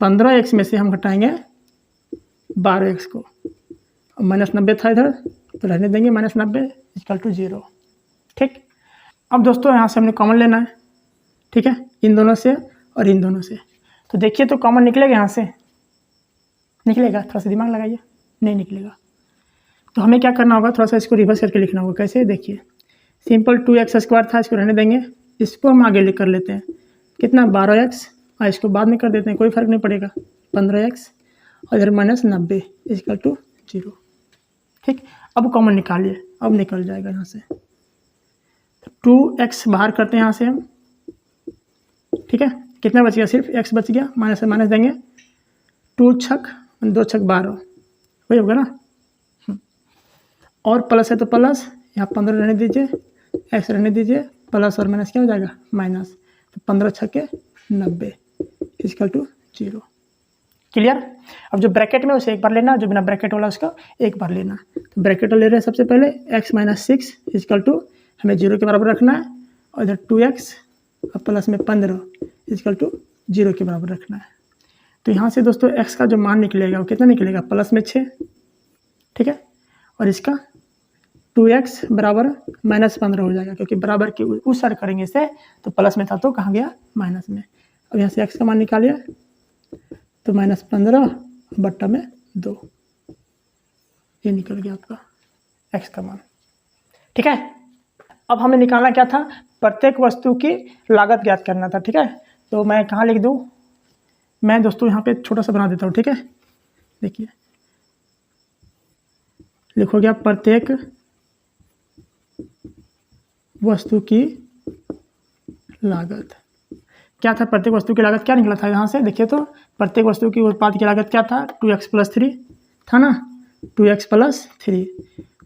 15x में से हम घटाएंगे 12x को, माइनस 90 था इधर तो रहने देंगे माइनस 90 इक्वल टू 0। ठीक, अब दोस्तों यहाँ से हमने कॉमन लेना है। ठीक है, इन दोनों से और इन दोनों से, तो देखिए तो कॉमन निकलेगा, यहाँ से निकलेगा, थोड़ा सा दिमाग लगाइए, नहीं निकलेगा। तो हमें क्या करना होगा, थोड़ा सा इसको रिवर्स करके लिखना होगा। कैसे, देखिए सिंपल 2x स्क्वायर था, इसको रहने देंगे, इसको हम आगे लिख कर लेते हैं कितना 12x, और इसको बाद में कर देते हैं, कोई फर्क नहीं पड़ेगा 15x, और इधर माइनस 90 इक्वल टू 0। ठीक, अब कॉमन निकालिए, अब निकल जाएगा यहाँ से। 2x बाहर करते हैं यहाँ से हम। ठीक है, कितना बच गया, सिर्फ x बच गया, माइनस से माइनस देंगे, 2 छक 2 छक 12 वही होगा ना। और प्लस है तो प्लस, यहाँ 15 रहने दीजिए, x रहने दीजिए, प्लस और माइनस क्या हो जाएगा माइनस, तो 15 छक्के 90 इक्वल टू 0। क्लियर। अब जो ब्रैकेट में उसे एक बार लेना, जो बिना ब्रैकेट वाला उसका एक बार लेना। तो ब्रैकेट वाला ले रहे हैं सबसे पहले x माइनस 6 इक्वल टू हमें 0 के बराबर रखना है, और इधर 2x और प्लस में 15 इक्वल टू 0 के बराबर रखना है। तो यहाँ से दोस्तों x का जो मान निकलेगा वो कितना निकलेगा, प्लस में 6, ठीक है। और इसका 2x बराबर माइनस 15 हो जाएगा, क्योंकि बराबर की उस साइड करेंगे इसे, तो प्लस में था तो कहाँ गया माइनस में। अब यहाँ से x का मान निकालिए, तो माइनस 15 बट्टा में 2, ये निकल गया आपका x का मान, ठीक है। अब हमें निकालना क्या था, प्रत्येक वस्तु की लागत ज्ञात करना था, ठीक है। तो मैं कहाँ लिख दूँ, मैं दोस्तों यहाँ पे छोटा सा बना देता हूँ, ठीक है। देखिए लिखो गया प्रत्येक वस्तु की लागत। क्या था प्रत्येक वस्तु की लागत, क्या निकला था यहाँ से, देखिए तो प्रत्येक वस्तु की उत्पाद की लागत क्या था, 2x प्लस 3 था ना, 2x प्लस 3।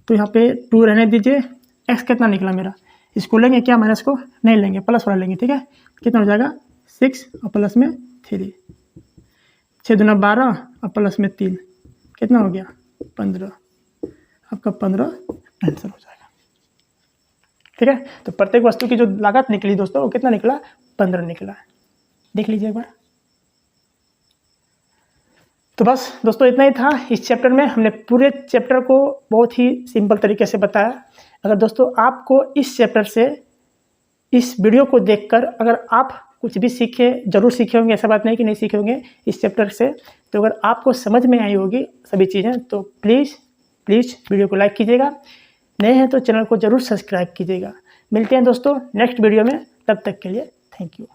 तो यहाँ पे 2 रहने दीजिए, x कितना निकला मेरा, इसको लेंगे क्या, माइनस को नहीं लेंगे, प्लस वाला लेंगे, ठीक है। कितना हो जाएगा 6 और प्लस में 3, 6 दूना 12 और प्लस में 3, कितना हो गया 15। आपका 15 आंसर हो जाएगा, ठीक है। तो प्रत्येक वस्तु की जो लागत निकली दोस्तों वो कितना निकला, 15 निकला, देख लीजिए एक बार। तो बस दोस्तों इतना ही था इस चैप्टर में। हमने पूरे चैप्टर को बहुत ही सिंपल तरीके से बताया। अगर दोस्तों आपको इस चैप्टर से, इस वीडियो को देखकर अगर आप कुछ भी सीखे, जरूर सीखे होंगे, ऐसा बात नहीं कि नहीं सीखे होंगे इस चैप्टर से। तो अगर आपको समझ में आई होगी सभी चीज़ें तो प्लीज़ वीडियो को लाइक कीजिएगा, नए हैं तो चैनल को जरूर सब्सक्राइब कीजिएगा। मिलते हैं दोस्तों नेक्स्ट वीडियो में, तब तक के लिए थैंक यू।